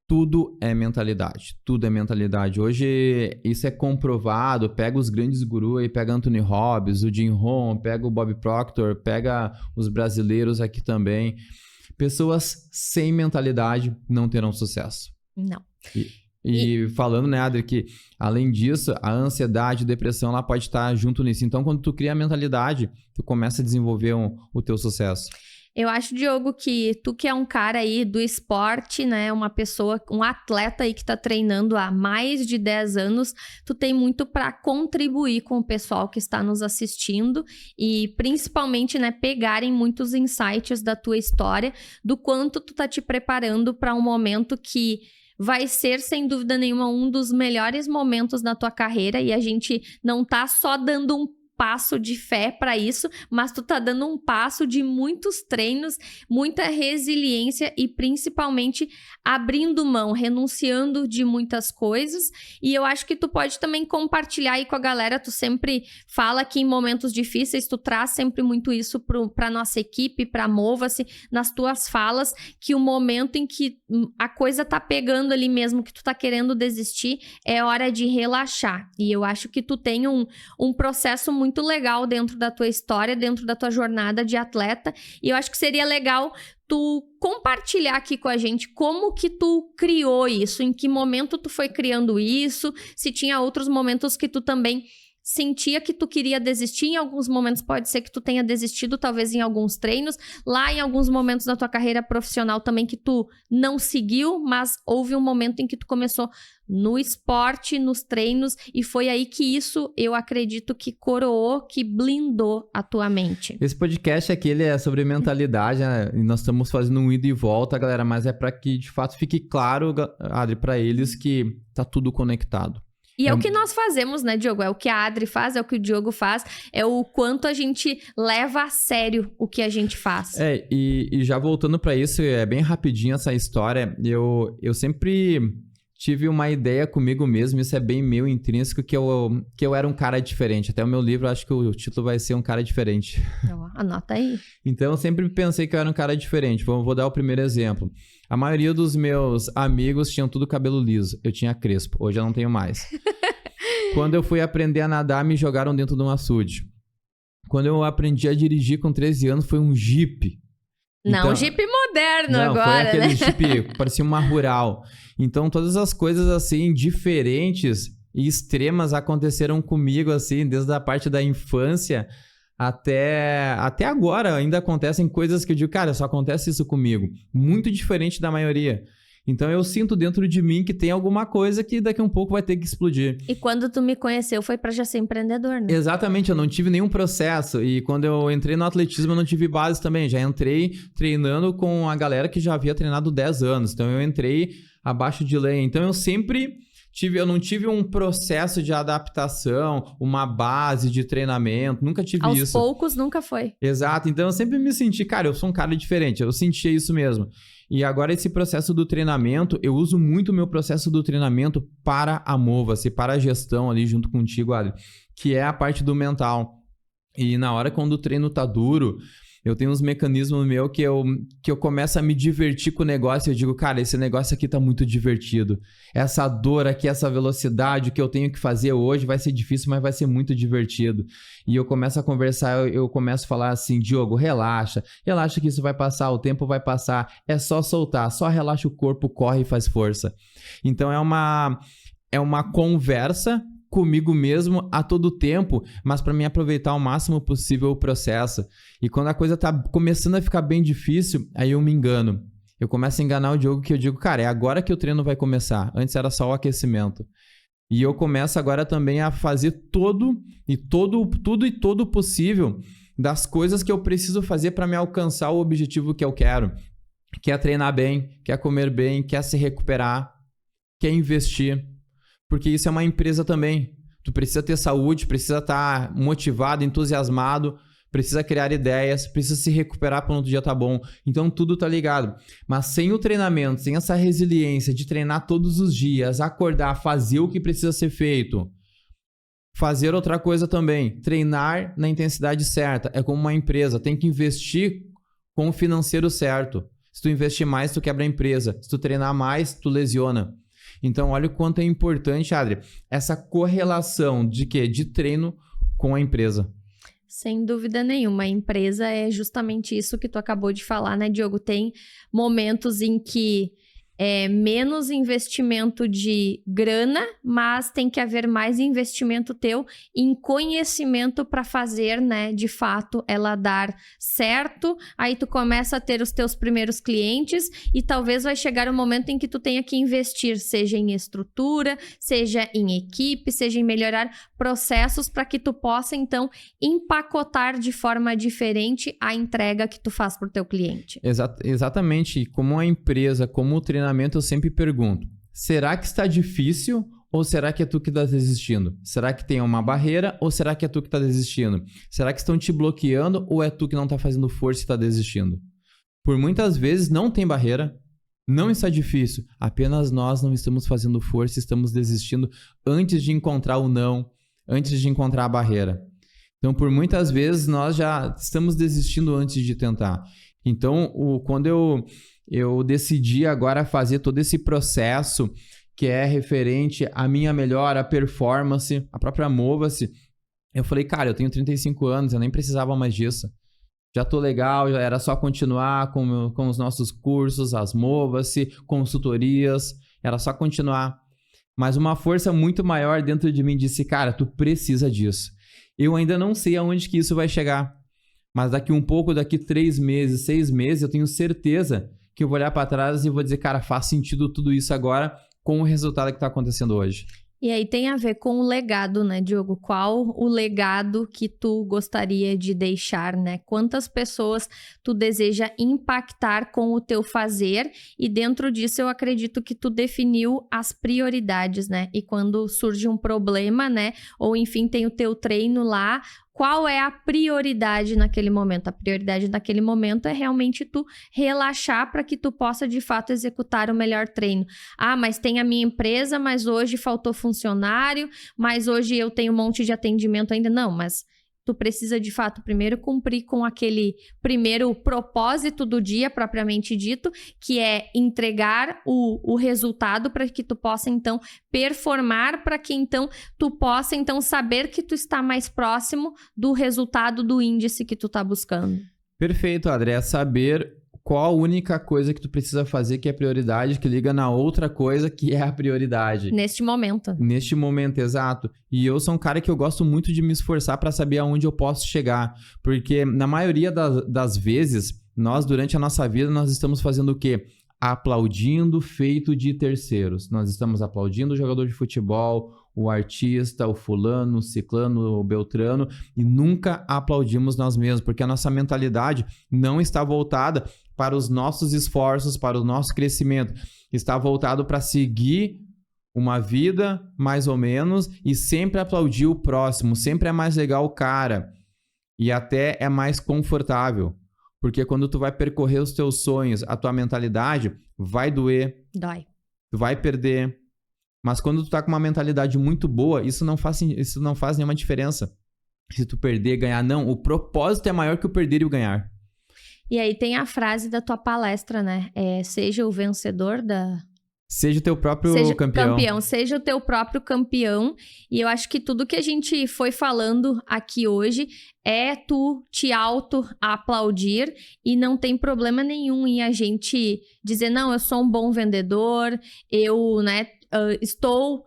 Tudo é mentalidade. Tudo é mentalidade. Hoje isso é comprovado. Pega os grandes gurus aí, pega Anthony Robbins, o Jim Rohn, pega o Bob Proctor, pega os brasileiros aqui também. Pessoas sem mentalidade não terão sucesso. Não. E falando, né, Adri, que além disso, a ansiedade, a depressão, ela pode estar junto nisso. Então, quando tu cria a mentalidade, tu começa a desenvolver o teu sucesso. Eu acho, Diogo, que tu que é um cara aí do esporte, né? Uma pessoa, um atleta aí que tá treinando há mais de 10 anos, tu tem muito para contribuir com o pessoal que está nos assistindo e principalmente, né, pegarem muitos insights da tua história, do quanto tu tá te preparando para um momento que vai ser, sem dúvida nenhuma, um dos melhores momentos da tua carreira e a gente não tá só dando um passo de fé para isso, mas tu tá dando um passo de muitos treinos, muita resiliência e principalmente abrindo mão, renunciando de muitas coisas. E eu acho que tu pode também compartilhar aí com a galera. Tu sempre fala que em momentos difíceis tu traz sempre muito isso para nossa equipe, para Mova-se, nas tuas falas, que o momento em que a coisa tá pegando ali mesmo, que tu tá querendo desistir, é hora de relaxar. E eu acho que tu tem um processo muito legal dentro da tua história, dentro da tua jornada de atleta, e eu acho que seria legal tu compartilhar aqui com a gente como que tu criou isso, em que momento tu foi criando isso, se tinha outros momentos que tu também sentia que tu queria desistir. Em alguns momentos pode ser que tu tenha desistido, talvez em alguns treinos, lá em alguns momentos da tua carreira profissional também que tu não seguiu, mas houve um momento em que tu começou no esporte, nos treinos, e foi aí que isso, eu acredito que coroou, que blindou a tua mente. Esse podcast aqui, ele é sobre mentalidade, né? E nós estamos fazendo um ida e volta, galera, mas é para que de fato fique claro, Adri, para eles que tá tudo conectado. E é o que nós fazemos, né, Diogo? É o que a Adri faz, é o que o Diogo faz, é o quanto a gente leva a sério o que a gente faz. E já voltando pra isso, é bem rapidinho essa história, eu sempre tive uma ideia comigo mesmo, isso é bem meu, intrínseco, que eu era um cara diferente. Até o meu livro, acho que o título vai ser Um Cara Diferente. Anota aí. Então, eu sempre pensei que eu era um cara diferente. Vou dar o primeiro exemplo. A maioria dos meus amigos tinham tudo cabelo liso. Eu tinha crespo. Hoje eu não tenho mais. Quando eu fui aprender a nadar, me jogaram dentro de um açude. Quando eu aprendi a dirigir com 13 anos, foi um Jeep. Não, um Jeep moderno agora, foi aquele né? Jeep, parecia uma rural. Então, todas as coisas, assim, diferentes e extremas aconteceram comigo, assim, desde a parte da infância até agora. Ainda acontecem coisas que eu digo, cara, só acontece isso comigo. Muito diferente da maioria. Então, eu sinto dentro de mim que tem alguma coisa que daqui a um pouco vai ter que explodir. E quando tu me conheceu, foi pra já ser empreendedor, né? Exatamente, eu não tive nenhum processo. E quando eu entrei no atletismo, eu não tive base também. Já entrei treinando com a galera que já havia treinado 10 anos. Então, eu entrei abaixo de lenha. Então, eu não tive um processo de adaptação, uma base de treinamento, nunca tive isso. Aos poucos, nunca foi. Exato, então eu sempre me senti, cara, eu sou um cara diferente, eu sentia isso mesmo. E agora esse processo do treinamento, eu uso muito o meu processo do treinamento para a Mova-se, para a gestão ali junto contigo, Adri, que é a parte do mental. E na hora quando o treino tá duro, eu tenho uns mecanismos meus que eu começo a me divertir com o negócio. Eu digo, cara, esse negócio aqui tá muito divertido. Essa dor aqui, essa velocidade, o que eu tenho que fazer hoje vai ser difícil, mas vai ser muito divertido. E eu começo a conversar, eu começo a falar assim, Diogo, relaxa que isso vai passar, o tempo vai passar. É só soltar, só relaxa o corpo, corre e faz força. Então é uma conversa comigo mesmo a todo tempo, mas para mim aproveitar o máximo possível o processo. E quando a coisa tá começando a ficar bem difícil, aí eu me engano. Eu começo a enganar o Diogo, que eu digo, cara, é agora que o treino vai começar. Antes era só o aquecimento. E eu começo agora também a fazer tudo e todo possível das coisas que eu preciso fazer para me alcançar o objetivo que eu quero. Quer treinar bem, quer comer bem, quer se recuperar, quer investir. Porque isso é uma empresa também. Tu precisa ter saúde, precisa estar motivado, entusiasmado, precisa criar ideias, precisa se recuperar para outro dia tá bom. Então tudo tá ligado. Mas sem o treinamento, sem essa resiliência de treinar todos os dias, acordar, fazer o que precisa ser feito, fazer outra coisa também, treinar na intensidade certa. É como uma empresa, tem que investir com o financeiro certo. Se tu investir mais, tu quebra a empresa. Se tu treinar mais, tu lesiona. Então, olha o quanto é importante, Adri, essa correlação de quê? De treino com a empresa. Sem dúvida nenhuma. A empresa é justamente isso que tu acabou de falar, né, Diogo? Tem momentos em que é menos investimento de grana, mas tem que haver mais investimento teu em conhecimento para fazer, né, de fato, ela dar certo. Aí tu começa a ter os teus primeiros clientes e talvez vai chegar um momento em que tu tenha que investir, seja em estrutura, seja em equipe, seja em melhorar processos para que tu possa, então, empacotar de forma diferente a entrega que tu faz para o teu cliente. Exatamente. E como a empresa, como o treinamento, eu sempre pergunto, será que está difícil ou será que é tu que está desistindo? Será que tem uma barreira ou será que é tu que está desistindo? Será que estão te bloqueando ou é tu que não está fazendo força e está desistindo? Por muitas vezes não tem barreira, não está difícil, apenas nós não estamos fazendo força, estamos desistindo antes de encontrar o não, antes de encontrar a barreira. Então, por muitas vezes nós já estamos desistindo antes de tentar. Então, quando eu decidi agora fazer todo esse processo que é referente à minha melhora, à performance, a própria Mova-se, eu falei, cara, eu tenho 35 anos, eu nem precisava mais disso. Já tô legal, já era só continuar com os nossos cursos, as Mova-se, consultorias, era só continuar. Mas uma força muito maior dentro de mim disse, cara, tu precisa disso. Eu ainda não sei aonde que isso vai chegar, mas daqui um pouco, daqui 3 meses, 6 meses, eu tenho certeza que eu vou olhar para trás e vou dizer, cara, faz sentido tudo isso agora com o resultado que está acontecendo hoje. E aí tem a ver com o legado, né, Diogo? Qual o legado que tu gostaria de deixar, né? Quantas pessoas tu deseja impactar com o teu fazer? E dentro disso eu acredito que tu definiu as prioridades, né? E quando surge um problema, né? Ou enfim, tem o teu treino lá, qual é a prioridade naquele momento? A prioridade naquele momento é realmente tu relaxar para que tu possa, de fato, executar o melhor treino. Ah, mas tem a minha empresa, mas hoje faltou funcionário, mas hoje eu tenho um monte de atendimento ainda. Não, mas tu precisa, de fato, primeiro cumprir com aquele primeiro propósito do dia, propriamente dito, que é entregar o resultado para que tu possa, então, performar, para que, então, tu possa, então, saber que tu está mais próximo do resultado do índice que tu está buscando. Perfeito, André. É saber qual a única coisa que tu precisa fazer que é prioridade, que liga na outra coisa que é a prioridade. Neste momento. Neste momento, exato. E eu sou um cara que eu gosto muito de me esforçar para saber aonde eu posso chegar. Porque na maioria das vezes, nós, durante a nossa vida, nós estamos fazendo o quê? Aplaudindo feito de terceiros. Nós estamos aplaudindo o jogador de futebol, o artista, o fulano, o ciclano, o beltrano, e nunca aplaudimos nós mesmos, porque a nossa mentalidade não está voltada para os nossos esforços, para o nosso crescimento. Está voltado para seguir uma vida, mais ou menos, e sempre aplaudir o próximo. Sempre é mais legal o cara. E até é mais confortável. Porque quando tu vai percorrer os teus sonhos, a tua mentalidade vai doer. Dói. Tu vai perder. Mas quando tu tá com uma mentalidade muito boa, isso não faz nenhuma diferença. Se tu perder, ganhar, não. O propósito é maior que o perder e o ganhar. E aí tem a frase da tua palestra, né? Seja o vencedor da... Seja o teu próprio campeão. Seja o teu próprio campeão. E eu acho que tudo que a gente foi falando aqui hoje é tu te auto-aplaudir e não tem problema nenhum em a gente dizer, não, eu sou um bom vendedor, eu, né, estou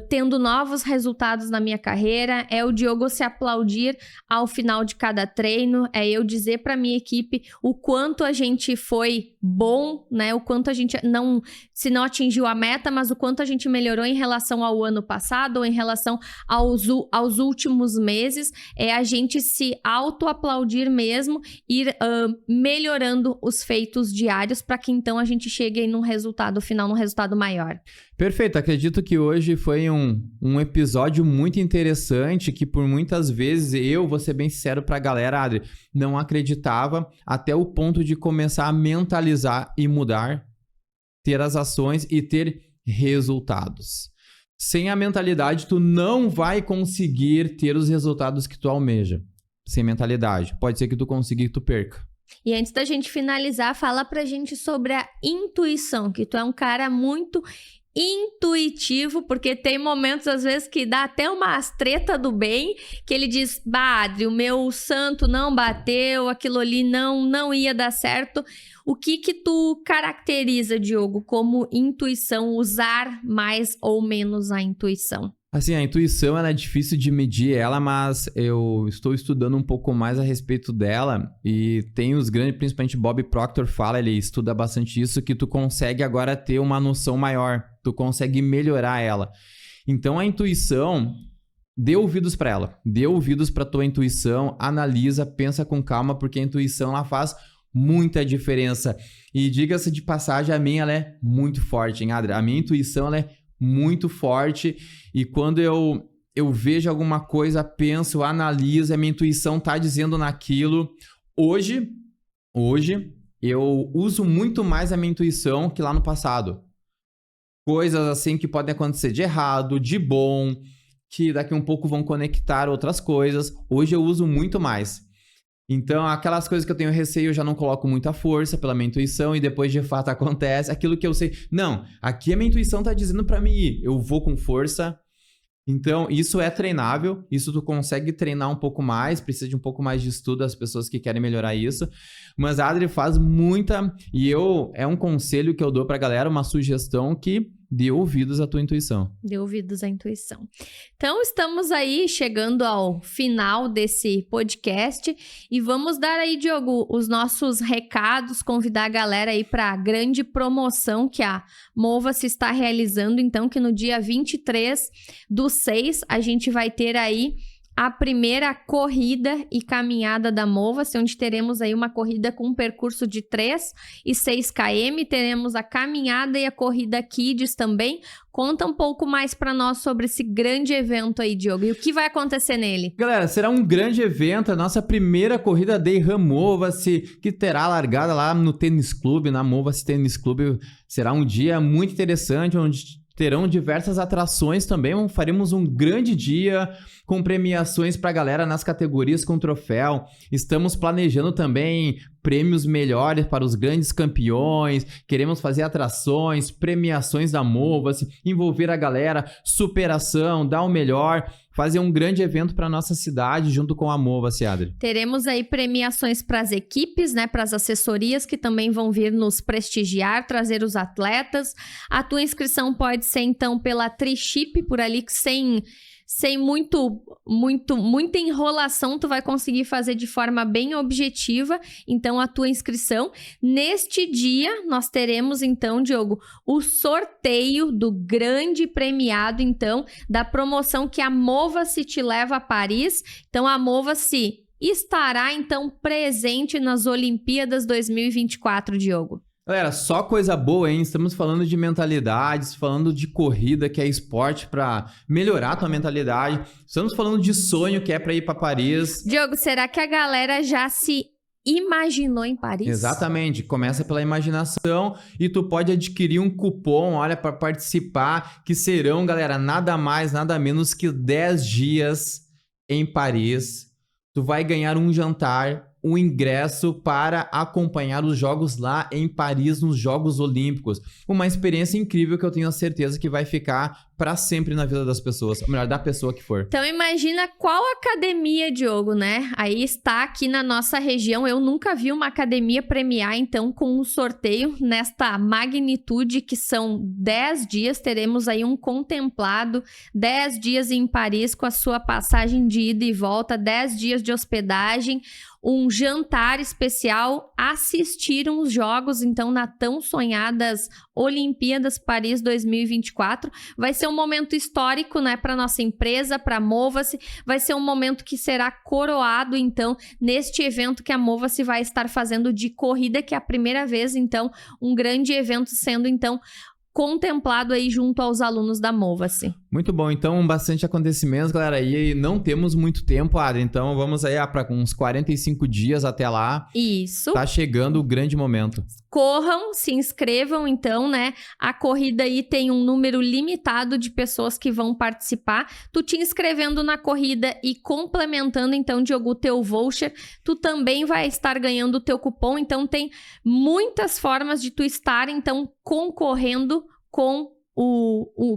tendo novos resultados na minha carreira, é o Diogo se aplaudir ao final de cada treino, é eu dizer para minha equipe o quanto a gente foi bom, né? O quanto a gente não atingiu a meta, mas o quanto a gente melhorou em relação ao ano passado ou em relação aos últimos meses, é a gente se auto-aplaudir mesmo, ir melhorando os feitos diários para que então a gente chegue num resultado final, num resultado maior. Perfeito, acredito que hoje foi um episódio muito interessante que por muitas vezes eu, vou ser bem sincero pra galera, Adri, não acreditava até o ponto de começar a mentalizar e mudar, ter as ações e ter resultados. Sem a mentalidade, tu não vai conseguir ter os resultados que tu almeja. Sem mentalidade. Pode ser que tu consiga e tu perca. E antes da gente finalizar, fala pra gente sobre a intuição, que tu é um cara muito intuitivo, porque tem momentos às vezes que dá até umas treta do bem, que ele diz, Adri, o meu santo não bateu, aquilo ali não ia dar certo. O que tu caracteriza, Diogo, como intuição, usar mais ou menos a intuição? Assim, a intuição, ela é difícil de medir ela, mas eu estou estudando um pouco mais a respeito dela e tem os grandes, principalmente Bob Proctor fala, ele estuda bastante isso, que tu consegue agora ter uma noção maior, tu consegue melhorar ela. Então, a intuição, dê ouvidos para ela, dê ouvidos para tua intuição, analisa, pensa com calma, porque a intuição, ela faz muita diferença. E diga-se de passagem, a minha, ela é muito forte, hein, Adri? A minha intuição, ela é muito forte e quando eu vejo alguma coisa, penso, analiso, a minha intuição tá dizendo naquilo. Hoje eu uso muito mais a minha intuição que lá no passado. Coisas assim que podem acontecer de errado, de bom, que daqui um pouco vão conectar outras coisas. Hoje eu uso muito mais. Então, aquelas coisas que eu tenho receio, eu já não coloco muita força pela minha intuição e depois de fato acontece. Aquilo que eu sei, não, aqui a minha intuição tá dizendo pra mim ir, eu vou com força. Então, isso é treinável, isso tu consegue treinar um pouco mais, precisa de um pouco mais de estudo as pessoas que querem melhorar isso. Mas a Adri faz muita, e é um conselho que eu dou pra galera, uma sugestão que dê ouvidos à tua intuição. Dê ouvidos à intuição. Então, estamos aí chegando ao final desse podcast e vamos dar aí, Diogo, os nossos recados, convidar a galera aí para a grande promoção que a Mova-se está realizando, então, que no dia 23/6 a gente vai ter aí a primeira corrida e caminhada da Mova-se, onde teremos aí uma corrida com um percurso de 3 e 6 km, teremos a caminhada e a corrida Kids também. Conta um pouco mais para nós sobre esse grande evento aí, Diogo, e o que vai acontecer nele. Galera, será um grande evento, a nossa primeira corrida Day Run Mova-se, que terá largada lá no Tênis Clube, na Mova-se Tênis Clube. Será um dia muito interessante, onde terão diversas atrações também, faremos um grande dia com premiações para a galera nas categorias com troféu. Estamos planejando também prêmios melhores para os grandes campeões, queremos fazer atrações, premiações da Mova-se, envolver a galera, superação, dar o melhor, fazer um grande evento para nossa cidade junto com a Mova-se, Adri. Teremos aí premiações para as equipes, né, para as assessorias que também vão vir nos prestigiar, trazer os atletas. A tua inscrição pode ser então pela Triship, por ali que sem muita enrolação, tu vai conseguir fazer de forma bem objetiva, então, a tua inscrição. Neste dia, nós teremos, então, Diogo, o sorteio do grande premiado, então, da promoção que a Mova-se te leva a Paris. Então, a Mova-se estará, então, presente nas Olimpíadas 2024, Diogo. Galera, só coisa boa, hein? Estamos falando de mentalidades, falando de corrida, que é esporte para melhorar a tua mentalidade. Estamos falando de sonho, que é para ir para Paris. Diogo, será que a galera já se imaginou em Paris? Exatamente. Começa pela imaginação e tu pode adquirir um cupom, olha, para participar, que serão, galera, nada mais, nada menos que 10 dias em Paris. Tu vai ganhar um jantar, um ingresso para acompanhar os jogos lá em Paris, nos Jogos Olímpicos. Uma experiência incrível que eu tenho a certeza que vai ficar para sempre na vida das pessoas, ou melhor, da pessoa que for. Então imagina qual academia, Diogo, né? Aí está aqui na nossa região. Eu nunca vi uma academia premiar, então, com um sorteio nesta magnitude que são 10 dias. Teremos aí um contemplado, 10 dias em Paris com a sua passagem de ida e volta, 10 dias de hospedagem, um jantar especial, assistiram os jogos, então, na tão sonhadas Olimpíadas Paris 2024. Vai ser um momento histórico, né, para nossa empresa, para a Mova-se. Vai ser um momento que será coroado, então, neste evento que a Mova-se vai estar fazendo de corrida, que é a primeira vez, então, um grande evento sendo, então, contemplado aí junto aos alunos da Mova-se. Muito bom, então bastante acontecimentos, galera, e não temos muito tempo, Adri, então vamos aí para uns 45 dias até lá. Isso. Tá chegando o grande momento. Corram, se inscrevam então, né? A corrida aí tem um número limitado de pessoas que vão participar. Tu te inscrevendo na corrida e complementando então, Diogo, o teu voucher, tu também vai estar ganhando o teu cupom, então tem muitas formas de tu estar então concorrendo com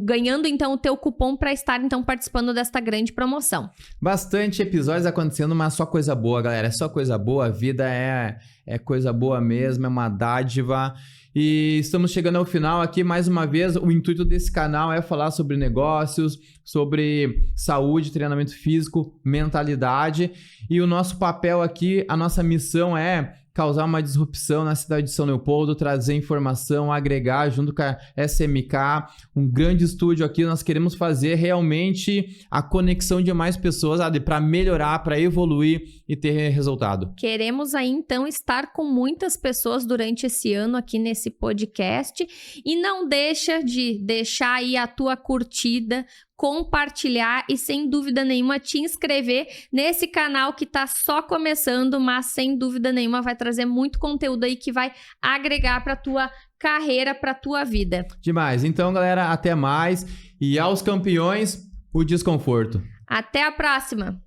ganhando então o teu cupom para estar então participando desta grande promoção. Bastante episódios acontecendo, mas só coisa boa, galera. É só coisa boa, a vida é coisa boa mesmo, é uma dádiva. E estamos chegando ao final aqui, mais uma vez, o intuito desse canal é falar sobre negócios, sobre saúde, treinamento físico, mentalidade. E o nosso papel aqui, a nossa missão é causar uma disrupção na cidade de São Leopoldo, trazer informação, agregar junto com a SMK, um grande estúdio aqui. Nós queremos fazer realmente a conexão de mais pessoas para melhorar, para evoluir e ter resultado. Queremos aí então estar com muitas pessoas durante esse ano aqui nesse podcast e não deixa de deixar aí a tua curtida, compartilhar e sem dúvida nenhuma te inscrever nesse canal que tá só começando, mas sem dúvida nenhuma vai trazer muito conteúdo aí que vai agregar para tua carreira, para tua vida. Demais. Então, galera, até mais e aos campeões, o desconforto. Até a próxima.